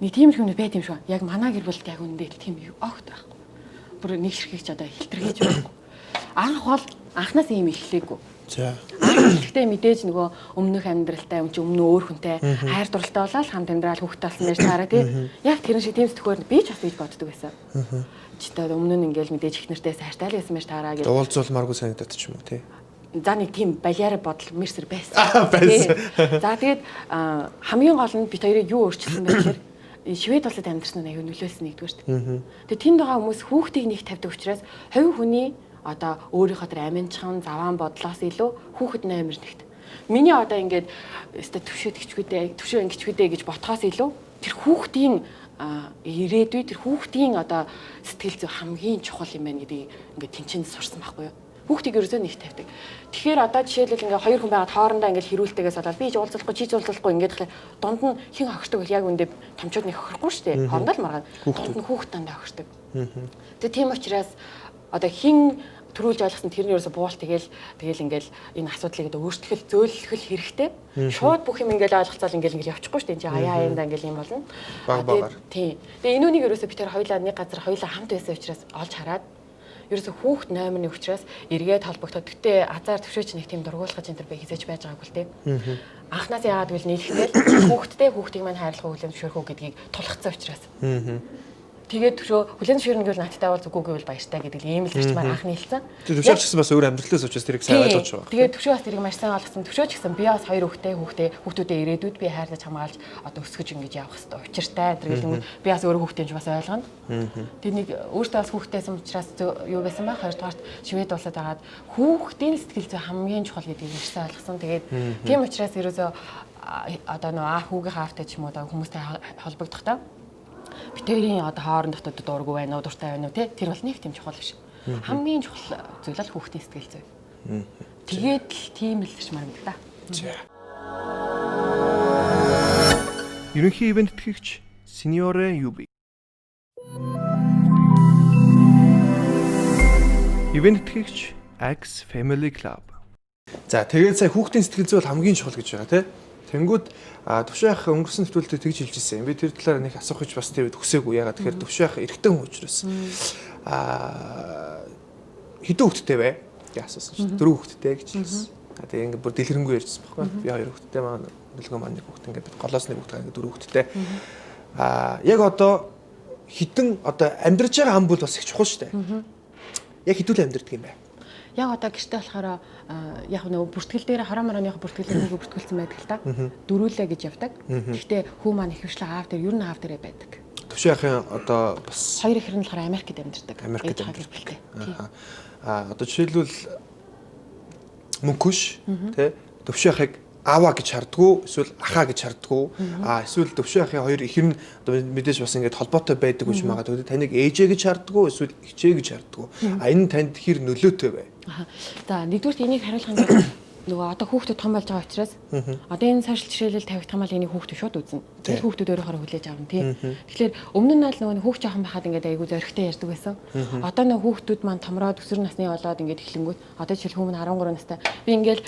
нэг тийм их юм байт юм шүү. Яг манай гэр бүлд яг үндэ тийм огт байхгүй. Бүр нэг ширхэгч одоо хилтэргээж байхгүй. Анхнаас ийм эхлэегүй. За. Гэхдээ мэдээж нөгөө өмнөх амьдралтай юм чи өмнө өөр хүнтэй хайр дурлалтай болоод хамт амьдрал хүүхдтэй болсон байж таараа тий. Яг тэрэн шиг тийм сэтгүүр би ч бас ийж боддог байсан. Чи та өмнө нь ингээл мэдээж их нэртэй сайртай л байсан байж таараа гэж. Уулзуулмааргүй санагдаад ч юм уу тий. За нэг тийм балиараа бодол мэрсэр байсан. За тэгээд хамгийн гол нь бит хоёрыг юу өөрчилсөн бэ гэхээр Швед улсад амьдарсан нь аюу нөлөөлсөн нэгдүгээрт. Тэгээд тэнд байгаа хүмүүс хүүхдийг нэг тавьдаг учраас хувь хүний одоо өөрийнхөө тэр аминчхан заваан бодлоос илүү хүүхэд нээр нэгт. Миний одоо ингээд өстө төвшөө ингэчгүдээ гэж ботхоос илүү тэр хүүхдийн ирээдүй тэр хүүхдийн одоо сэтгэл зүй хамгийн чухал юм байна гэдгийг ингээд тэнцэн сурсан байхгүй юу? Хүүхдийг ерөөсөө нэг тавьдаг. Тэгэхээр одоо жишээлбэл ингээ хоёр хүн байгаад хоорондоо ингээл хэрүүлтэйгээс болоод би ч уулзахгүй чи ч уулзахгүй ингээд тэгэхээр дунд нь хин хохирдог бол яг үндэ томчууд нэг хохирохгүй шүү дээ. Хоорондоо л маргаад дунд нь хүүхд дандаа хохирдог. Тэгээ тийм учраас одоо хин төрүүлж ойлгосон тэрний ерөөсө буул тэгэл ингээл энэ асуудлыг өөрчлөх зөөлөх хэрэгтэй. Шууд бүх юм ингээл ойлголцоод ингээл явчихгүй шүү дээ. Энд чи аяанда ингээл юм болно. Тийм. Тэгээ энүүнийг ерөөсө би тэр хоёлаа нэг газар хоёлаа хамт байсан учраас олж хараад ерөөсө хүүхд номерны учраас эргээд холбогдоод гэтээ азар төвшөөч нэг тийм дургуулгаж энэ төр би хизээж байж байгаагүй л дээ. Анхнаас яагаад гэвэл нийлэхдээ хүүхдтэй хүүхдийг маань хайрлах хүлээн зөвшөөрөх үү гэдгийг тулгцсан учраас. Тэгээд төвшөө хүлэн зөвшөөрнө гэвэл надтай бол зүггүй гэвэл баяртай гэдэг ийм л зарчмаар анхны хэлсэн. Тэр төвшөөч гэсэн бас өөр амьдралаас учраас тэрийг сайн ойлгож байгаа. Тэгээд төвшөө бас тэрийг маш сайн ойлгосон. Төвшөө ч гэсэн би бас хоёр хүүхдүүдээ ирээдүйд би хайрлаж хамгаалж одоо өсгөж ингэж явах хэрэгтэй. Учиртай тэргэлэнгүүд би бас өөрөө хүүхдийн ч бас ойлгоно. Тэгээд нэг өөртөө бас хүүхдтэйсэн учраас юу байсан бэ? Хоёрдугаарт Швед улсад агаад хүүхдийн сэтгэл зүй хамгийн чухал гэдгийг маш сайн ойлгосон. Тэгээд тийм учраас ерөөсөө одоо нөө аав хүүгийн хаавтай ч юм уу одоо хүмүүстэй холбогдохдоо битэрийн одоо хоорондох дургу байна уу дуртай байна уу тэр бол нэг тийм чухал биш. Хамгийн чухал зүйл л хүүхдийн сэтгэл зүй. Тэгээд л тийм л гэж маргад та. Ерөнхий ивент тэтгэгч Синьоре Юби. Ивент тэтгэгч Axe Family Club. За тэгээд сая хүүхдийн сэтгэл зүй бол хамгийн чухал гэж байгаа тийм. Тэнгүүд төвшөөх өнгөрсөн нэвтрүүлэгт тэгж хэлж ирсэн. Би тэр талаар нэг асуух гэж бас тэр хүсээгүй. Ягаад тэгэхээр төвшөөх эрэгтэй хүн учраас хэдэн хүүхэдтэй вэ гэж асуусан шүү дээ. 4 хүүхэдтэй гэж хэлсэн. Тэгээ ингээд бүр дэлгэрэнгүй ярьжсэн байхгүй. Би 2 хүүхэдтэй маань нөлгөө маань 1 хүүхэд ингээд голоос 1 хүүхэд ингээд 4 хүүхэдтэй. Яг одоо хитэн одоо амьдарч байгаа ам бол бас их чухал шүү дээ. Яг хэдүүл амьдардаг юм бэ? Яг одоо гэртээ болохоор яг нөгөө бүртгэл дээр хороо мороны бүртгэлээр нэг бүртгэлсэн байдаг л та. Дөрүүлээ гэж явдаг. Гэхдээ хүү маань их хвшлээ аав дээр ер нь аав дээрээ байдаг. Төвшөөхийн одоо бас хоёр ихэр нь болохоор Америкт амьдардаг. Америкт амьдардаг. Одоо жишээлбэл мөнхөш тий төвшөөхийг аава гэж хардггүй эсвэл ахаа гэж хардггүй эсвэл төвшөөхийн хоёр ихэр нь одоо мэдээж бас ингээд холбоотой байдаг гэж магадгүй таныг ээжээ гэж хардггүй эсвэл ихчээ гэж хардггүй энэ танд хэр нөлөөтэй вэ? За нэгдүгээр энийг хариулахын тулд нөгөө одоо хүүхдүүд том болж байгаа учраас одоо энэ сошиал жишээлэл тавигдах юм бол энийг хүүхдүүд шууд үзнэ. Тэр хүүхдүүд өөрөөр хүлээж авна тий. Тэгэхээр өмнө нь л нөгөө хүүхд жоохон байхад ингээд айгүй зөрөгтэй ярьдаг байсан. Одоо нөгөө хүүхдүүд маань томроод өсвөр насны болоод ингээд эхлэнгүүт одоо жишээл хүмүүс 13 настай. Би ингээд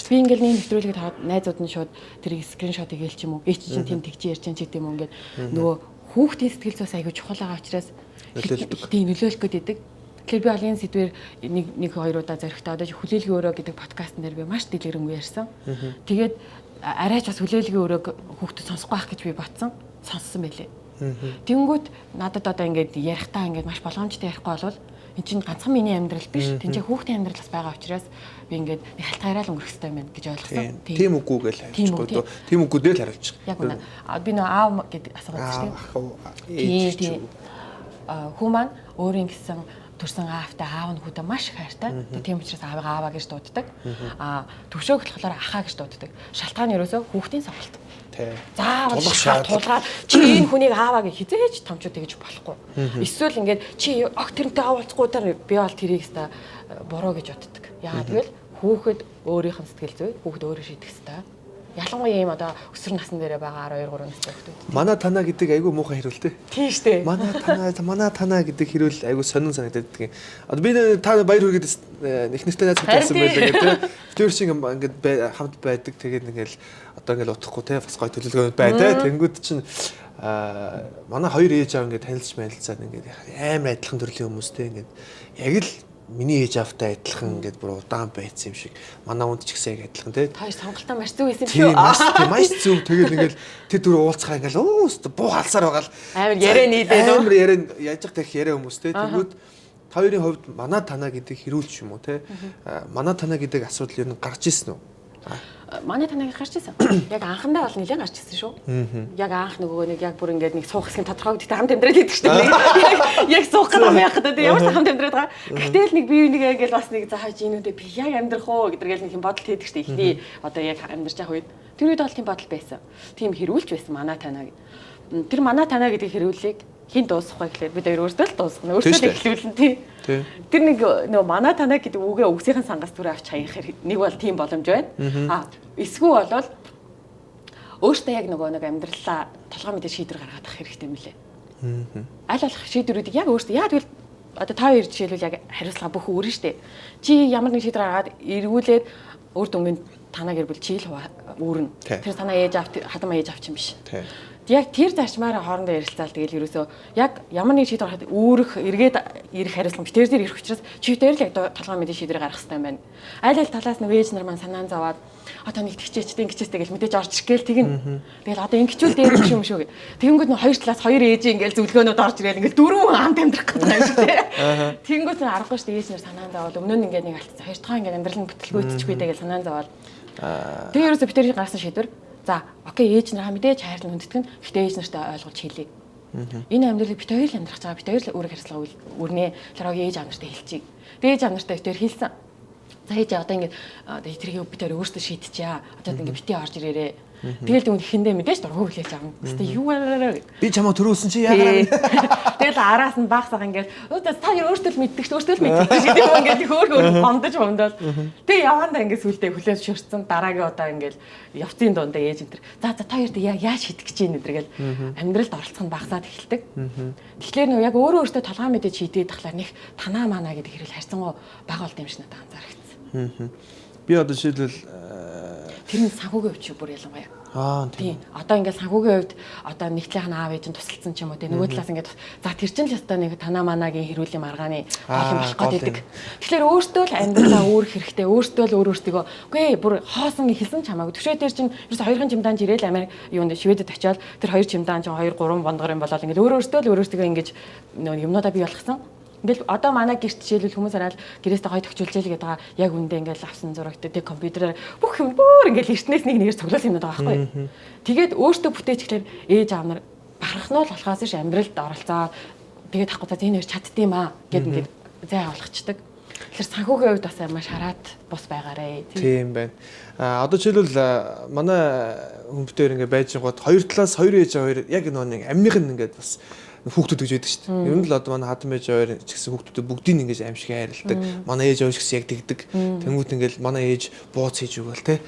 би ингээд нэг нэвтрүүлгийг таваад найзууд нь шууд тэрийг скриншот хийгээл ч юм уу. Эч чинь тийм тэгж ярьж чинь гэдэг юм ингээд нөгөө хүүхдийн сэтгэл зүйс айгүй чухал байгаа учраас тийм нөлөөлөх гэдэг. Тэгэхээр би бол энэ сэдвээр нэг хоёр удаа зоригтой одоо хүлээлгийн өрөө гэдэг подкастн дээр би маш дэлгэрэнгүй ярьсан. Тэгээд арайч бас хүлээлгийн өрөөг хүүхдэд сонсохгүй байх гэж би ботсон. Сонссон байлээ. Тэнгүүт надад одоо ингээд ярихтаа ингээд маш болгоомжтой ярихгүй болвол эн чинь ганцхан миний амьдрал биш. Тэнцээ хүүхдийн амьдрал бас байгаа учраас би ингээд халтгаараа л өнгөрөх хэрэгтэй юм байна гэж ойлгосон. Тийм үгүй гэж хариулчихгүй дөө. Тийм үгүүдээ л хариулчих. Яг үнэ. Би нөө аав гэдэг асуугаад шүү дээ. Тийм. Хүү маань өөрийн гэсэн төрсэн аавтай аав нь хүүдээ маш их хайртай. Тийм учраас ааваа гэж дууддаг. Төвшөөх болохоор ахаа гэж дууддаг. Шалтгаан нь ерөөсөө хүүхдийн сонголт. Заавал тулгаад чи энэ хүнийг ааваа гэж хизээж томчууд тэгж болохгүй. Эсвэл ингээд чи огт тэрнтэй уулзахгүй таар би бол тэрийг хэвээр буруу гэж боддог. Яагаад гэвэл хүүхэд өөрийнх нь сэтгэл зүй хүүхэд өөрөө шийдэх хэвээр. Ялангуяа ийм одоо өсвөр насны дээрээ байгаа 12 3 настай хүмүүс. Манай танаа гэдэг айгүй муухай хэрүүлтэй. Тийм шүү дээ. Манай танаа гэдэг хэрүүл айгүй сонин санагдаад байдаг. Одоо би та баяр хүргээд их нэртэй найз байсан байдаг гэдэг. Тэр шиг ингээд хамт байдаг. Тэгээд ингээл одоо ингээл утахгүй те бас гой төлөвлөгөөнд байдаг. Тэнгүүд чинь манай хоёр ээж аав ингээд танилцж мэлцаад ингээд амар адилхан төрлийн хүмүүстэй ингээд яг л миний ээж автай адилхан ингээд бүр удаан байцсан юм шиг манай үнд ч гэсэн яг адилхан тий. Хоёр сонголтоо маш зүг байсан юм шүү. Маш зүг. Тэгээд ингээл тэр дөрөв уулзахаа ингээл буу халсаар байгаа л амар яриа нийлээд амар яриа яаж их их яриа хүмүүс тий. Тэгвэл та хоёрын хувьд манай танаа гэдэг хэрүүлч юм уу тий. Манай танаа гэдэг асуудал юу гарч ирсэн үү? Манай таныг гарч ирсэн. Яг анхандаа бол нэлээд гарч ирсэн шүү. Яг анх нөгөө нэг яг бүр ингээд нэг суух хэсгийн тодорхой гэдэгт хамт амьдраад идэг шүү дээ. Яг суух гэдэг юм яах гэдэг ямар ч хамт амьдраад байгаа. Гэхдээ л нэг бие биенийг ингээл бас нэг зааж инүүдээ би яг амьдрах уу гэдэргээл нэг юм бодол хийдэг шүү дээ. Эхний одоо яг амьдарч явах үед тэр үед бол тийм бодол байсан. Тийм хэрүүлж байсан манай танаа. Тэр манай танаа гэдэг хэрүүлийг хин дуусах вэ гэхээр бид хоёр өөрсдөө л дуусгах. Өөрсдөө эхлүүлэн тий. Тэр нэг нөгөө манай танаа гэдэг үгээ үгсийн сангаас түрээ авч хаяах нэг бол тийм боломж байна. Эсвэл болвол өөртөө яг нөгөө нэг амьдралаа толгой мэдээ шийдвэр гаргаад авах хэрэгтэй юм лээ. Аль болох шийдвэрүүдийг яг өөртөө яа тэгвэл одоо та хоёр жишээлбэл яг хариуцлага бүх өөрнө штэ. Чи ямар нэг шийдвэр гаргаад эргүүлээд өөр дүнгийн танаа гэр бүл чи л үүрнэ. Тэр танаа ээж авт хадам ээж авч юм биш. Яг тэр зарчмаараа хоорондоо ярилцаал тэгэл ерөөсөө яг ямар нэг шийдвэр гаргахад өөрөх эргээд ирэх хариуцлага битээр дээр ирэх учраас чи битээр л яг толгой мэдээ шийдвэр гаргах хэрэгтэй юм байна. Аль аль талаас нь ээж нар маань санаан зовоод одоо нэг тэгчээчтэй ингэчээстэй гэж мэдээж орж иргээл тэгнэ. Тэгэл одоо ингэчүүл дээр юм шүү гэ. Тэгэнгүүт нь хоёр талаас хоёр ээж ингээл зөвлөгөөнүүд орж ирэл ингээл дөрвөн хамт амьдрах гэдэг юм шиг тий. Тэгэнгүүт нь аргагүй шүү ээж нар санаан зовоод өмнө нь ингээд нэг алдсан. Хоёр дахь ингээд амьдрал нь бүтлгүүйтчихгүй дээ гэж санаан зовоод. Тэгээ ерөөсөө битээр гаргасан шийдвэр. За, окей, ээж нараа мэдээж хайрлан хүндэтгэн. Гэхдээ ээж нартай ойлгуулж хэлье. Энэ амьдралыг бит хоёр л амьдрах байгаа. Бит хоёр л өөрөөр харьцуулга үрнэ. Тэр ээж аав нартай хэлчихье. Тэгээ ээж аав нартай бит хоёр хэлсэн. За ээж одоо ингээд тэрийг бит хоёр өөртөө шийдчихье. Одоо ингээд битээ орж ирээрээ. Тэгэл дүн ихэндээ мэдээж дургу хүлээж авна. Гэтэ юу вэ? Би чамаа төрүүлсэн чи яагаад? Тэгэл араас нь багсах ингээд та хоёр өөртөө л мэддэг ч өөртөө л мэддэг гэдэг юм ингээд хөөр гондож бондол. Тэгээ явандаа ингээд сүлдээ хүлээж шүрцэн дараагийн удаа ингээд явцын дундаа ээж энэ. За та хоёр яаж шийдэх гэж юм нэдэргээл амьдралд оролцох нь багасаад эхэлдэг. Тэгэхээр нөө яг өөрөө өөртөө толгой мэдээж шийдээд тахлаар нэг танаа манаа гэдэг хэрэг харьцангуй бага болд юм шиг надад анзаарчихсан. Би одоо жишээлбэл тэр нь санхүүгийн хувьд бүр ялангуяа. Тийм. Одоо ингээд санхүүгийн хувьд одоо нэгтлийнх нь аав ээж нь тусалсан ч юм уу те нөгөө талаас ингээд за тэр чинь л өстой нэг танаа манагийн хэрүүлийн маргааны гол юм болох гээд байдаг. Тэгэхээр өөртөө л амьдралаа өөрөх хэрэгтэй. Өөртөө л өөртөө үгүй бүр хоосон хэлсэн ч хамаагүй. Төвшөө дээр чинь ерөөс хоёрын чимдаан жирэл Америк юунд Шведэд очиод тэр хоёр чимдаан чинь 2 3 бондгор юм болоод ингээд өөртөө л өөртөө ингээд юмнуудаа бий болгосон. Ингээл одоо манай гэрт жишээлбэл хүмүүс хараад гэрээсээ гой төгчүүлжээ л гэдэг байгаа. Яг үндэ ингээл авсан зурагтай тэг компьютераар бүх юм бүр ингээл эртнээс нэг нэгээр цуглуулсан юм байгаа байхгүй. Тэгээд өөртөө бүтээчихлээр ээж аав нар барахнуул болохоос ш амьдралд оролцоо. Тэгээд тахгүй за энэ хоёр чаддсан юм аа гэд ингээд зай авалгачдаг. Тэгэхээр санхүүгийн хувьд бас маш хараат бус байгаарэ. Тийм байна. Одоо жишээлбэл манай хүмүүстээр ингээд байж гот хоёр талаас хоёр ээж хоёр яг нэг амных нь ингээд бас хүүхдүүд гэж байдаг шүү дээ. Ер нь л одоо манай хатан байж хоёр ч гэсэн хүүхдүүд бүгдийг ингэж аимшиг хайрладаг. Манай ээж өөш гэсэн яг тэгдэг. Тэнгүүд ингээл манай ээж бууц хийж өгөөл те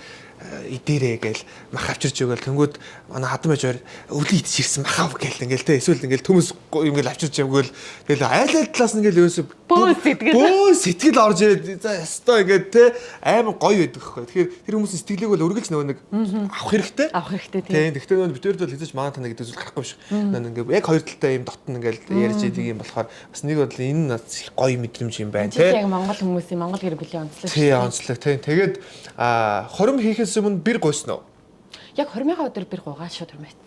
идэрээ гээл мах авчирч өгөөл тэнгүүд манай хатан байж хоёр өвлөө идчихсэн мах ав гээл ингээл те эсвэл ингээл төмөс ингээл авчирч өгөөл тэгэл айл талаас нь ингээл ерөөсө бөө сэтгэл орж ирээд за ястой ингээд те амар гоё байдаг хөөе. Тэгэхээр тэр хүмүүсийн сэтгэлийг бол үргэлж нөгөө нэг авах хэрэгтэй тийм. Тэгтээ нөгөө битүүрд бол хэзээ ч манай тана гэдэг зүйл гарахгүй шүү. Ингээд яг хоёр талтай юм дотн ингээл ярьж идэг юм болохоор бас нэг бол энэ гоё мэдрэмж юм байна те. Яг Монгол хүмүүсийн Монгол гэр бүлийн онцлог шүү. Тийм онцлог тийм. Тэгээд хорим хийхээс өмнө бэр гойсно уу? Яг хоримынхаа өдөр бэр гуйгаад шууд хормайцсан.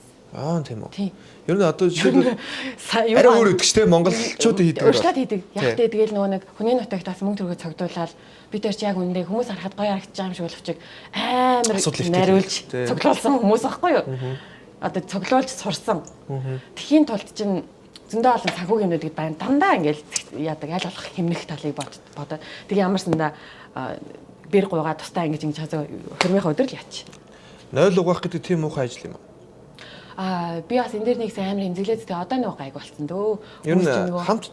Тийм үү. Тийм. Ер нь одоо жишээлбэл арай өөр өгдөг ч тийм монголчууд хийдэг. Урьдчилаад хийдэг. Яг тэгээд нөгөө нэг хүний нутагт бас мөнгө төргөө цогдуулаад бид тэр чи яг үндэ хүмүүс харахад гоё харагдаж байгаа юм шиг боловч амар нариулж цоглуулсан хүмүүс байхгүй юу? Одоо цоглуулж сурсан. Тэхийн тулд чинь зөндөө олон санхүүгийн юмнууд байна. Дандаа ингээл яадаг аль болох хэмнэх талыг бодоод тэг ямар сандаа бэр гуйгаа тустай ингэж хазаа хөрмийнхаа өдөр л яач. 0 угаах гэдэг тийм муухай ажил юм уу? Би бас энэ дээр нэг амар хэмзэглээд тэгээ одоо нэг гайг болсон дөө. Ер нь хамт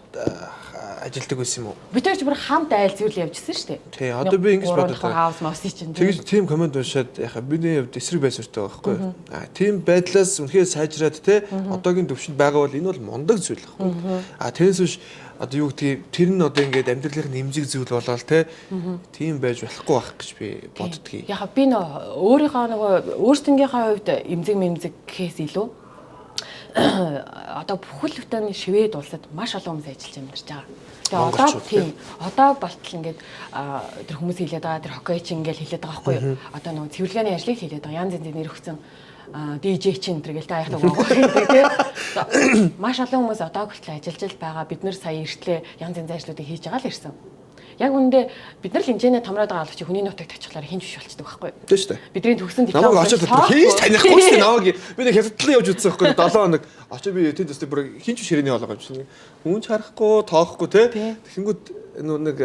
ажилдаг байсан юм уу? Бид ч бүр хамт айл зүйл явжсэн шүү дээ. Тий, одоо би ингэж бодод байгаа. Хаус мауси чинь. Тэгэж тийм комент уншаад яхаа бидний хувьд эсрэг байсуртай байхгүй юу? Тийм байдлаас үнэхээр сайжраад те одоогийн төвшөнд байгаа бол энэ бол мундаг зүйл байхгүй. Тэрээс биш одоо юу гэдгийг тэр нь одоо ингээд амьдралын нэмжиг зүйл болоо л те тийм байж болохгүй байх гэж би боддгийг. Яг би нөө өөрийнхөө нөгөө өөрсдийнхээ хувьд эмзэг гэхээс илүү одоо бүхэл бүтэн Швед улсад маш олон хүмүүс ажиллаж амьдарч байгаа. Тэгээ одоо тийм одоо болтол ингээд тэр хүмүүс хэлээд байгаа тэр хоккейч ингээд хэлээд байгаа байхгүй юу? Одоо нөгөө цэвэрлэгээний ажлыг хэлээд байгаа. Янз янзын нэр өгсөн DJ чин тэргээл та яхад байгаа тийм. Маш олон хүмүүс одоо хүртэл ажиллаж байгаа. Бид нэр сая эртлээ янз янзын ажлуудыг хийж байгаа л ирсэн. Яг үндэ бид нар л хэмжээний томроод байгаа л чи хүний нутагт очихлаар хинж биш болчихдог байхгүй юу? Тийм шүү дээ. Бидний төгсөн диплом намайг очоод хийж танихгүй шүү дээ. Намайг би нэг хятадлан явж үзсэн байхгүй юу? 7 хоног очоо би тэнд төстэй бүр хинж биш ширээний болгоо юм чинь. Хүн ч харахгүй, тоохгүй те. Тэгэнгүүт нэг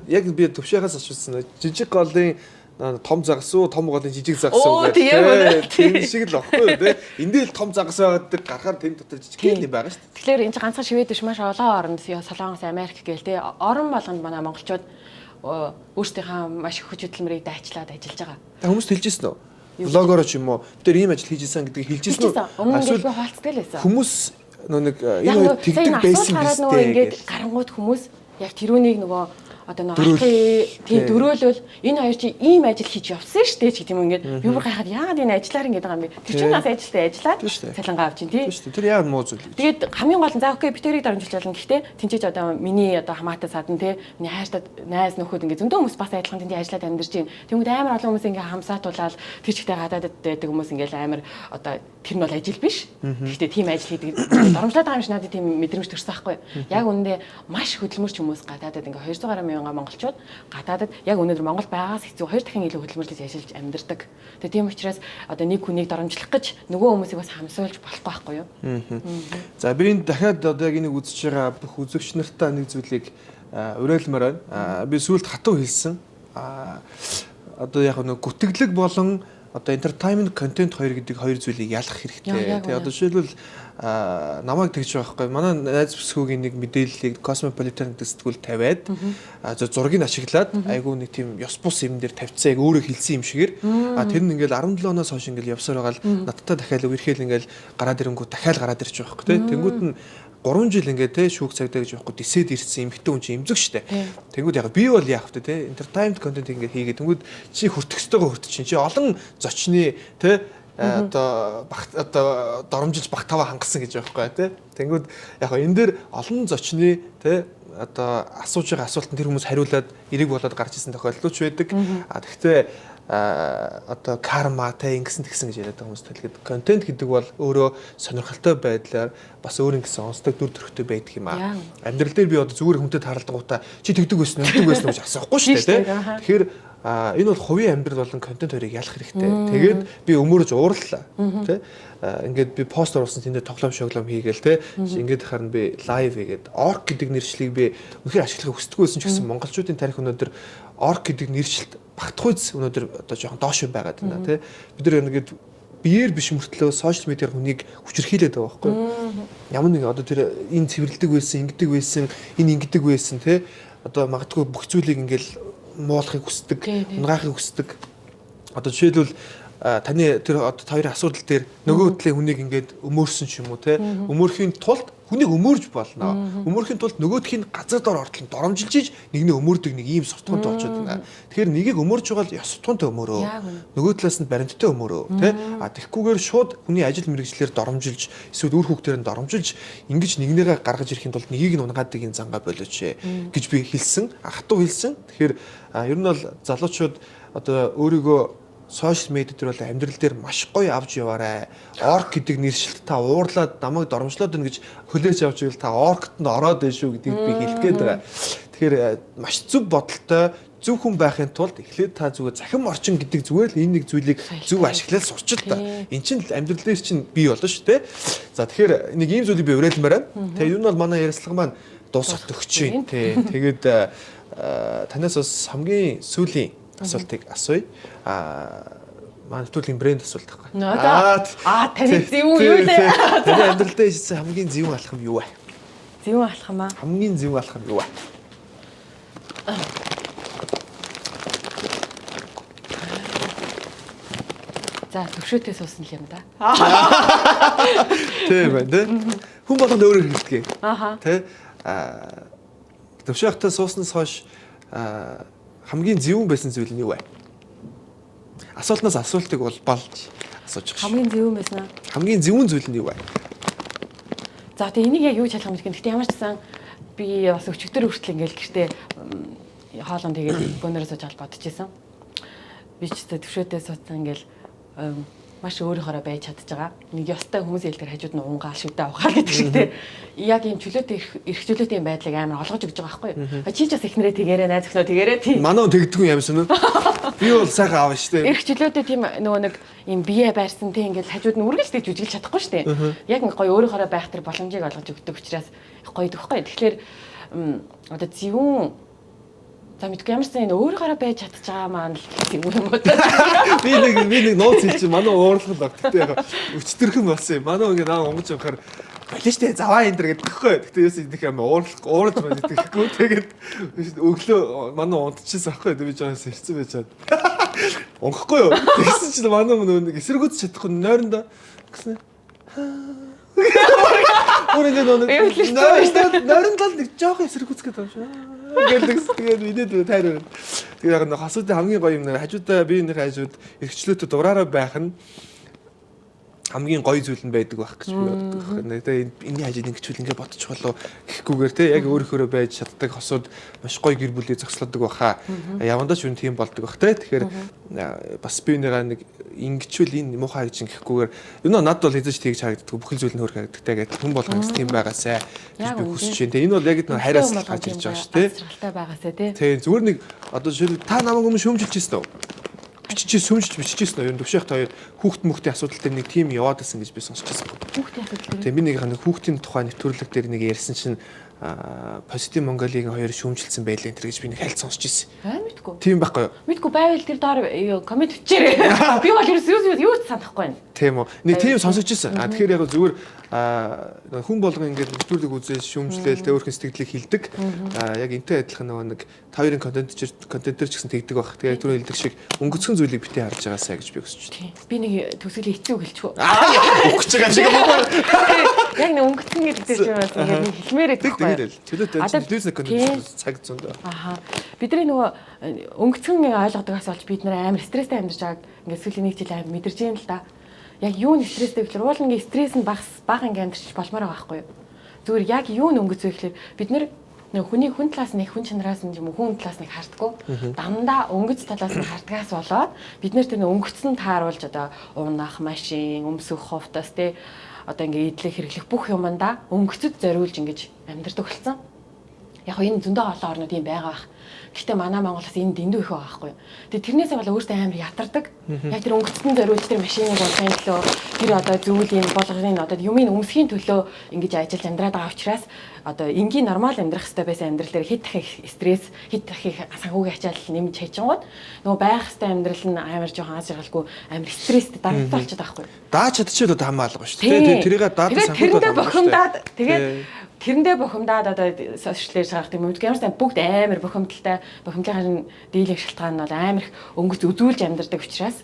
яг би төвшөөс асуусан жижиг голын том загас уу том голын жижиг загас уу гэх тийм шиг л баггүй юу те эндээ л том загас байгаад гарахаар тэнд дотор жижиг юм байгаа шүү дээ. Тэгэхээр энэ ганцхан Швед биш маш олон оронд Солонгос Америк гээл те орон болгонд манай монголчууд өөрсдийнхээ маш их хүч хөдөлмөрийг дайчлаад ажиллаж байгаа. Хүмүүст хэлжсэн үү? Блогоор ч юм уу бид тэр ийм ажил хийжсэн гэдгийг хэлжсэн үү? Өмнө нь хаалцдаг л байсан. Хүмүүс нэг энэ хоёр тэгдэг байсан биз дээ. Ингээд гарангууд хүмүүс яг тэрүүнийг нөгөө одоо нэг алхахын тийм дөрөөлөл энэ хоёр чи ийм ажил хийж явсан шүү дээ ч гэдэг юм ингээд би бүр гайхаад яагаад энэ ажиллаар ингэж байгаа юм бэ? Тэр чинь бас ажилтаа ажиллаад цалингаа авчин тий. Тэр яагаад муу зүйл. Тэгээд хамгийн гол нь за окей битэрийг дарамжилж болно. Гэхдээ тэнцэж одоо миний одоо хамаатай садан тий миний хайртай найз нөхөд ингээд зөндөө хүмүүс бас адилхан тэнд ажиллаад амьдарч байна. Тэнгүүд амар олон хүмүүс ингээд хамсаатуулаад тэр чигтээ гадаадд байдаг хүмүүс ингээд амар одоо тэр нь бол ажил биш. Гэхдээ тийм ажил хийдэг дарамжлаад байгаа юм шиг надад тийм мэдрэмж төрсөн байхгүй. Яг үүндээ маш хөдөлмөрч хүмүүс гадаадд ингээ 200 гаруй мянган монголчууд гадаадд яг өнөөдөр Монгол байгаас хэцүү 2 дахин илүү хөдөлмөрлөж ажиллаж амьдардаг. Тэгээ тийм учраас одоо нэг хүнийг дарамжлах гэж нөгөө хүмүүсийг бас хамсуулж болохгүй байхгүй юу? За би энэ дахиад одоо яг энийг үзэж байгаа бүх үзэгч нартаа нэг зүйлийг уриалмаар байна. Би сүүлд хатуу хэлсэн. Одоо яг нэг гүтгэлэг болон одоо entertainment content хоёр гэдэг хоёр зүйлийг ялгах хэрэгтэй. Тэгээ одоо жишээлбэл намайг тэгж байгаа байхгүй. Манай найз бүсгүйгийн нэг мэдээллийг Cosmopolitan гэдэг сэтгүүл тавиад зургийг ашиглаад айгүй нэг тийм ёс бус юм дээр тавьцаа яг өөрөө хэлсэн юм шигээр тэр нь ингээл 17 оноос хойш ингээл явсаар байгаа л надтай дахиад үерхэл ингээл гараад ирэнгүү дахиад гараад ирж байгаа байхгүй. Тэнгүүд нь 3 жил ингээд те шүүх цагдаа гэж байхгүй дисэд ирсэн эмхтэн хүн чинь эмзэг штэ. Тэнгүүд яг би бол яах вэ те entertainment content ингээд хийгээд тэнгүүд чи хүртөхстэйгөө хүртчихин чи олон зочны те одоо доромжилж багтаваа хангасан гэж байхгүй те. Тэнгүүд яг энэ дээр олон зочны те одоо асууж байгаа асуултанд тэр хүмүүс хариулаад эрэг болоод гарч исэн тохиолдол ч байдаг. Тэгэхдээ одоо карма те ингэсэн тэгсэн гэж яриад байгаа хүмүүс талгээд контент гэдэг бол өөрөө сонирхолтой байдлаар бас өөр ингэсэн онцлог дүр төрхтэй байдаг юм аа. Амьдрал дээр би одоо зүгээр хүнтэй тааралдангуудаа чи тэгдэг байсан гэж асуухгүй шүү дээ те. Тэгэхээр энэ бол хувийн амьдрал болон контент хоёрыг ялах хэрэгтэй. Тэгээд би өмөрөж уурлаа те. Ингээд би пост оруулсан тэндээ тоглоом шоглоом хийгээл те. Ингээд харин би лайв хийгээд орк гэдэг нэршлиг би үнэхээр ашиглахыг хүсдэг байсан ч гэсэн монголчуудын тарих өнөөдөр орк гэдэг нэршилт багтахуйц өнөөдөр одоо жоохон доош байгаад байна тий. Бид нар ингээд биеэр биш мөртлөө сошиал медиар хүнийг хүчрхийлээд байгаа байхгүй. Ямар нэг одоо тэр энэ цэвэрлдэг байсан, ингэдэг байсан, энэ ингэдэг байсан тий. Одоо магадгүй бүх зүйлийг ингээл муулахыг хүсдэг, унгаахыг хүсдэг. Одоо жишээлбэл таны тэр одоо хоёрын асуудал дээр нөгөө талын хүнийг ингээд өмөрсөн ч юм уу те өмөрхийн тулд хүнийг өмөрж болно. Өмөрхийн тулд нөгөөдхийн газар дор ортол нь доромжилж иж нэгний өмөрдөг нэг ийм сортгонтой болчиход байна. Тэгэхээр нэгийг өмөрж байгаа л ёс сортгонтой өмөрөө. Нөгөө талаас нь баримттай өмөрөө те тэгхгүйгээр шууд хүний ажил мэргэжлэр доромжилж эсвэл үр хүүхдээр нь доромжилж ингэж нэгнийгээ гаргаж ирэхин тулд нэгийг нь унгаадаг энэ зангаа болооч гэж би хэлсэн. Хатуу хэлсэн. Тэгэхээр ер нь бол залуучууд одоо өөрийгөө сошиал медиа дээр бол амьдрал дээр маш гоё авч яваарай. Орк гэдэг нэршилт та уурлаад намайг доромжлоод байна гэж хөлөөж авч ивэл та оркт нь ороод байна шүү гэдгийг би хэлгээд байгаа. Тэгэхээр маш зөв бодолтой зөв хүн байхын тулд эхлээд та зүгээр захин орчин гэдэг зүгээр л энэ нэг зүйлийг зөв ашиглаад сурч л та. Энд чинь амьдрал дээр чинь бий болно шүү дээ. За тэгэхээр нэг ийм зүйлийг би уриалмаар байна. Тэгээ юу нь бол манай ярилцлага маань дуусах төгч юм. Тэгээд танаас бас хамгийн сүүлийн асуултыг асууя. Манай нэвтрүүлгийн брэнд асуулт байхгүй. Таны зөв юу лээ? Таны амьдрал дээр хийсэн хамгийн зөв алхам юу вэ? Зөв алхам аа. Хамгийн зөв алхам юу вэ? За төвшөөтэй суусан л юм да. Тийм байна. Хүн болгонд өөрөөр хэлдэг. Тэ төвшөөтэй сууснаас хойш хамгийн зөвүүн байсан зүйл нь юу вэ? Асуултнаас асуултыг бол болж асууж байгаа. Хамгийн зөвүүн байсан аа. Хамгийн зөвүүн зүйл нь юу вэ? За тэгээ энийг яг юу шалгах юм бэ? Гэхдээ ямар ч гэсэн би бас өчигдөр хүртэл ингээл гэртээ хоолон тэгээд бөөнөрөөс сууж бодож исэн. Би ч төвшөөдөө суудсан ингээл маш өөрийнхоороо байж чадж байгаа. Нэг ёстой хүмүүс хэлдгээр хажууд нь унгаал шүдэ авахаа гэдэг шигтэй. Яг ийм чөлөөтэй эрх чөлөөтэй байдлыг амар олгож өгч байгаа байхгүй юу? Чи ч бас ихнэрээ тэгээрээ найз өхнөө тэгээрээ тийм. Манай тэгдэггүй юм шиг нү. Би бол сайхан аав штэ. Эрх чөлөөтэй тийм нөгөө нэг ийм бие байрсан тийм ингээл хажууд нь үргэлжлэж жүжиглэж чадахгүй штэ. Яг гоё өөрийнхоороо байх тэр боломжийг олгож өгдөг учраас гоё дөхөхгүй. Тэгэхээр одоо зөвүүн за мэдгүй ямар ч энэ өөрөөрөө байж чадчих байгаа маань л юм уу та. Би нэг нууц хэлчих манай уурлах л огттой яг өчтөрхөн болсон юм. Манай ингээд онгож явахаар болоо штэ заваа энэ дэр гэдэгхгүй. Гэтэ юус идэх юм уурж байна гэхгүй. Тэгээд өглөө манай унтчихсан байхгүй. Би жоос хэрцэн байж чад. Онгохгүй юу? Тэгсэн чинь манай нэг эсэргүүц чадахгүй нойрондоо гэсэн. Өөр ингээд нойрондоо нэг жоох эсэргүүцгээд байгаа шүү. Тэгээд мэдээд тайруу. Тэгээд яг нэг хасуудын хамгийн гоё юм нэр хажуудаа биенийхээ хажууд эргчлөөтэй дураараа байх нь хамгийн гоё зүйл нь байдаг байх гэж би боддог. Тэгээд энэний хажууд ингэчүүл ингээ бодчих болоо гэхгүйгээр те яг өөрөөрөө байж чаддаг хосууд маш гоё гэр бүлээ зогслодог баха. Явандаач юу тийм болдог бах те. Тэгэхээр бас биенийгаа нэг ингэчүүл энэ муухай гэж гэхгүйгээр юу надад бол хэзээ ч тэгж харагддаг бүхэл зүйл нь өөр харагддаг. Тэгээд хүн болгоноос тийм байгаасай гэж би хүсэж байна. Тэгээд энэ бол яг нэг хайраас гарч ирж байгаа шүү те. Харилцаатай байгаасай те. Тэгээд зүгээр нэг одоо жишээл та намайг өмнө шөмжилжсэн үү? Биччихсэн үү? Төвшөөхт хоёр хүүхд мөхтийн асуудал дээр нэг тим яваад байсан гэж би сонсчихсан. Хүүхдийн асуудал дээр. Тэгээд би нэг хүүхдийн тухай нэвтрүүлэг дээр нэг ярьсан чинь Positive Mongolia-гийн хоёр шүүмжилсэн байлаа энэ гэж би нэг хальт сонсч ирсэн. Мэдгүй. Тийм байхгүй юу? Мэдгүй байвал тэр доор коммент бичээрэй. Би бол юу ч санахгүй байна. Тийм үү. Нэг тийм сонсож ирсэн. Тэгэхээр яг зүгээр хүн болгон ингээд нэвтрүүлэг үзээ шүүмжлээл тэ өөрхөн сэтгэлийг хилдэг. Яг энтэй адилхан нэг та хоёрын контентер ч гэсэн тэгдэг баг. Тэгээд түрүү хэлдэг шиг өнгөцгөн зүйлийг битээ харж байгаасаа гэж би хүсэж байна. Би нэг төгсгөлийн эцэг хэлчихв. Өгч байгаа шиг байна. Яг нэг өнгөцгөн гэдэг дээр ч юм уу ингээд нэг хэлмээрээ тэгэхгүй. Чөлөөтэй телевизэн контент цаг зөнд. Аха. Бидний нөгөө өнгөцгөн ойлгодогоос болж бид нэр амар стресстэй амьдарч байгааг ингээд сүүлийн нэг жил амар мэдэрч юм л да. Яг юу нь стресстэй гэхээр уул ингээд стресс нь бага ингээд амьдарч болмоор байгаа байхгүй юу. Зүгээр яг юу нь өнгөцөө гэхээр бид нэр хүний хүн талаас нь хүн чанараас нь юм уу хүн талаас нь хардггүй дандаа өнгөц талаас нь хардгаас болоод бид нэр тэр өнгөцсөн тааруулж одоо унах машин өмсөх хувцас те одоо ингээд идэлэг хэрэглэх бүх юмдаа өнгөцөд зориулж ингэж амьдардаг болсон. Яг энэ зөндөө олон орнууд юм байгаа бах. Гэхдээ манай Монголоос энэ дэндүү их байгаа байхгүй юу. Тэгээ тэрнээсээ болоо өөртөө амар ятардаг. Яг тэр өнгөцтөн зориулж тэр машиныг болгохын төлөө тэр одоо зүйлийн болгохын одоо юмыг өмсөхийн төлөө ингэж ажиллаж амьдраад байгаа учраас одоо энгийн нормал амьдрах хэрэгтэй байсан амьдрал дээр хэд дахин стресс, хэд дахин санхүүгийн ачаал нэмж хайчингууд нөгөө байх хэрэгтэй амьдрал нь амар жоохон аз жаргалгүй амар стресстэй дарамт болчиход байгаа байхгүй юу. Дааж чадчихвал одоо хамаалга шүү дээ. Тэрийг даад санхүүгийн бохимдаад тэгээд тэрэндээ бохимдаад одоо сошиалэр шахах юм. Ямарсаа бүгд амар бохимдолтой бохимдлын дийлэх шалтгаан нь бол амар их өнгөц үзүүлж амьдардаг учраас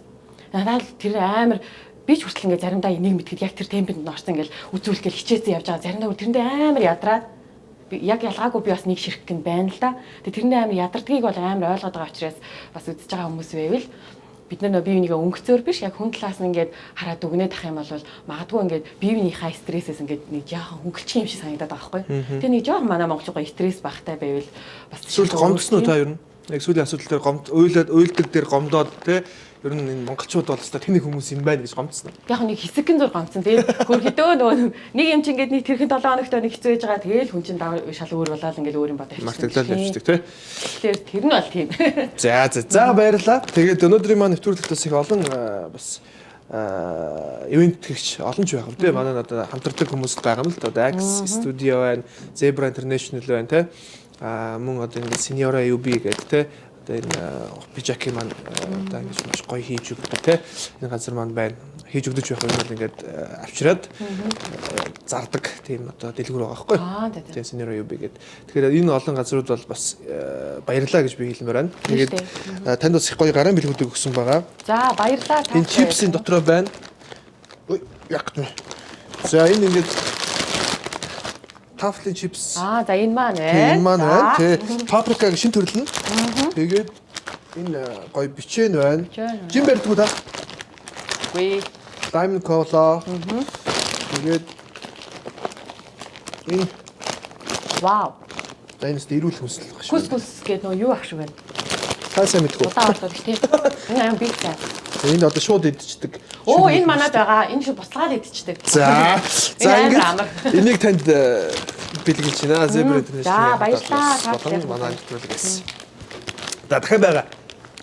надад тэр амар би ч хүртэл ингээ заримдаа энийг мэдгэд яг тэр темпэнд нь орсон ингээл үзүүлэх гээл хичээсэн явж байгаа. Заримдаа тэрэндээ амар ядраад яг ялгаагүй би бас нэг ширхэг нь байна л да. Тэгээ тэрэндээ амар ядардгийг бол амар ойлгоод байгаа учраас бас үзэж байгаа хүмүүс байвал бид нар бие бинийгээ өнгөцөөр биш яг хүн талаас нь ингээд хараад өгнөд ах юм бол магадгүй ингээд бие биенийхээ стрессээс ингээд нэг яахан хөнгөлчих юм шиг санагдаад байгаа байхгүй. Тэгээ нэг жоохон манай монголчууд стресс багтай байвал бас сүүлд гомдсон уу та ер нь? Яг сүүлийн асуудал дээр гомд уйлдаг дээр гомдоод те ер нь энэ монголчууд бол өстой тэний хүмүүс юм байна гэж гомдсон. Яг нэг хэсэгэн зур гомдсон. Тэгээд хөрхөдөө нөгөө нэг юм чи ингээд нэг тэрхэн 7 хоногт нэг хэцүү байж байгаа. Тэгээд хүн чинь шал өөр болоод ингээд өөр юм бодож байна. Мартаглал явчихдаг те. Тэгэхээр тэр нь бол тийм. За баярлалаа. Тэгээд өнөөдрийн маань нэвтрүүлэгтээс их олон бас ивент гэгч олон ч байх юм те. Манай одоо хамтардаг хүмүүс байгаа юм л да. Одоо Ax Studio байна, Zebra International байна те. Мөн одоо ингэ Senior UB гэдэг те. Одоо энэ Pijaki маань одоо ингэ маш гоё хийж өгдөг те. Энэ газар маань байна. Хийж өгдөж байх юм бол ингээд авчираад зардаг тийм одоо дэлгүүр байгаа байхгүй. Тэгээ Senior UB гэдэг. Тэгэхээр энэ олон газрууд бол бас баярлалаа гэж би хэлмээр байна. Тэгээд танд бас их гоё гарын бэлгүүдийг өгсөн байгаа. За баярлалаа. Энэ чипсийн дотроо байна. Ой яг тийм. За энэ ингээд тафлын чипс. За энэ маань байна. Энэ маань байна. Тэгээ паприкагийн шин төрөл нь. Тэгээд энэ гоё бичэн байна. Жим барьдаг уу та? Үгүй. Diamond Cola. Тэгээд энэ вау. Энд ирүүл хүсэл баг Хүс шүү. гэдэг нөө юу ах шиг байна. Тасаа мэдгүй. Удаа болоод тийм. Энэ аим биг цаа. Энд одоо шууд идчихдэг. Оо энэ манад байгаа. Энэ шиг буцалгаад идчихдэг. За ингээд энийг танд бэлгэлж байна. Zebra International. За баярлалаа. Таатай манай нэвтрүүлэг гэсэн. За дахин байгаа.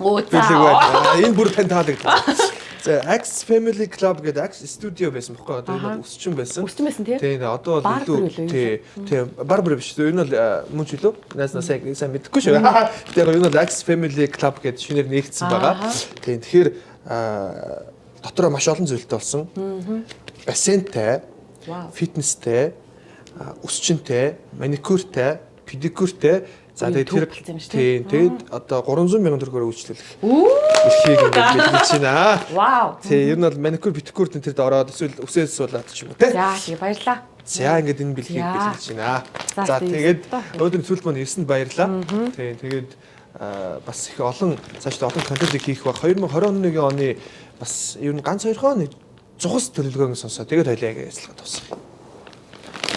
Оо за. Энэ бүр тань таалагдсан. За Ax Family Club гэдэг Ax Studio байсан байхгүй одоо энэ өсчин байсан. Өсчин байсан тийм. Тийм одоо бол илүү тийм барбар биш. Энэ бол мөн ч илүү наснаа сайн мэдхгүй шүү. Тэгэхээр энэ бол Ax Family Club гэдэг шинээр нээгдсэн байгаа. Тийм тэгэхээр дотроо маш олон зүйлтэй болсон. Бассейнтэй, фитнестэй, өсчинтэй, маникюртэй, педикюртэй За тэгээд тэр болсон юм шүү тийм тэгээд одоо 300 сая төгрөгөөр үйлчлүүлэх Үу. эрхийг ингээд хэлж байна. Вау. Тийм ер нь бол маникюр педикюр тэр ороод эсвэл үсээс суулаад ч юм уу те. За тэгээ баярлаа. За ингээд энэ бэлгийг хэлж байна. За тэгээд өнөөдөр нөхцөлд маань ирсэнд баярлаа. Тийм тэгээд бас их олон цаашдаа олон контентыг хийх баг 2021 оны бас ер нь ганц 2 хоног зухас төлөвлөгөөг сонсоо тэгээд хоёлаа яг ажиллагаа тусах.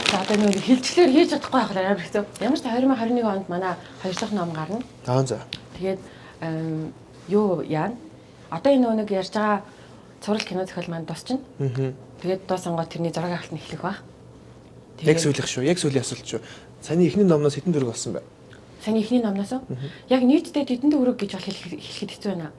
За одоо нэг хилчлэр хийж чадахгүй байх амар хэцүү. Ямар ч 2021 онд манай хоёр дахь ном гарна. Аа за. Тэгээд юу яана? Одоо энэ нэг ярьж байгаа цуврал кино зохиол маань дуусчихна. Тэгээд дуусангоо тэрний зураг авалт нь эхлэх ба. Яг сүүлийнх шүү. Яг сүүлийн асуулт шүү. Саяны эхний номноос хэдэн төгрөг болсон бэ? Саяны эхний номноос яг нийтдээ хэдэн төгрөг гэж бол хэлэхэд хэцүү байна.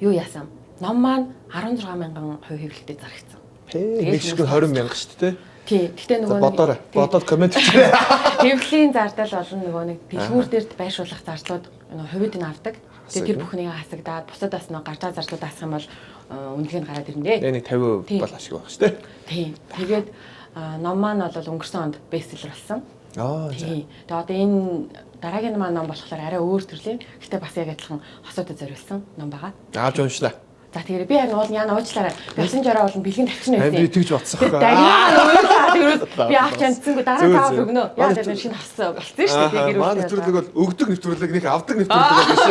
Юу яасан? Ном маань 16 мянган хувь хэвлэлтэд зарагдсан. Нэг шиг 20 мянга шүү дээ. Тий. Гэтэ нөгөө бодоод комент хийчихээ. хэвлэлийн зардал болон нөгөө нэг дэлгүүр дээрд байршуулах зардлууд хувьд нь авдаг. Тэгээд тэр бүхнийг хасагдаад бусадаас нь гарч байгаа зардлууд асах юм бол үнэлгээ нь гараад ирнэ. Нэг 50% бол ашиг байх шүү дээ. Тий. Тэгээд ном маань бол өнгөрсөн онд бестселлер болсон. Аа. Тий. Тэгээд одоо энэ дараагийн маань ном болохоор арай өөр төрлийн. Гэтэ бас яг адилхан хосуудад зориулсан ном байгаа. Аавч уншлаа. За тэгэхээр би яг яана уучлаарай. Бясан жараа болон бэлгийн тавьчихна байсан. Би тэгж бодсохгүй. Би авч амтсангүй дараа таа өгнө. Яа тэр шинэ хассан болсон шүү дээ. Гэр маань нэвтрүүлэг бол өгдөг нэвтрүүлэг нэг авдаг нэвтрүүлэг биш.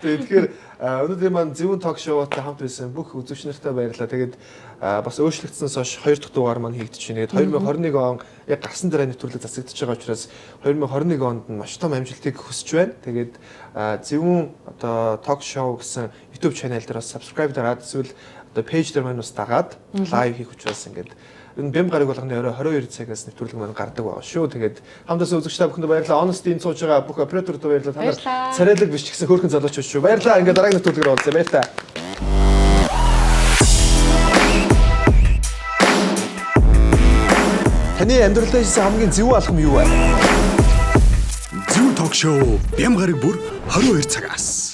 Тэгэхээр өнөөдөр маань зөвүүн ток шоутай хамт байсан бүх үзэгчнэртэй баярлалаа. Тэгээд бас өөрчлөгдсөнөөс хойш 2 дахь дугаар маань хийгдэж байна. Тэгээд 2021 он яг гарсан дараа нэвтрүүлэг засагдчихж байгаа учраас 2021 онд нь маш том амжилтыг хүсэж байна. Тэгээд зөвүүн одоо ток шоу гэсэн YouTube channel дээр бас subscribe дараад эсвэл одоо page дээр маань бас дагаад live хийх учраас ингээд энэ бям гараг болгоны орой 22 цагаас нэвтрүүлэг маань гардаг байгаа шүү. Тэгээд хамтдаа үзэгчтэй бүхэнд баярлалаа. Honesty-ийн сууж байгаа бүх операторд баярлалаа. Та нар царайлаг биш ч гэсэн хөөрхөн залуучууд шүү. Баярлалаа. Ингээд дараагийн нэвтрүүлгээр уулзъя. Баярлалаа. Таны амьдралдаа хийсэн хамгийн зөв алхам юу вэ? Зөв ток шоу Бям гараг бүр 22 цагаас.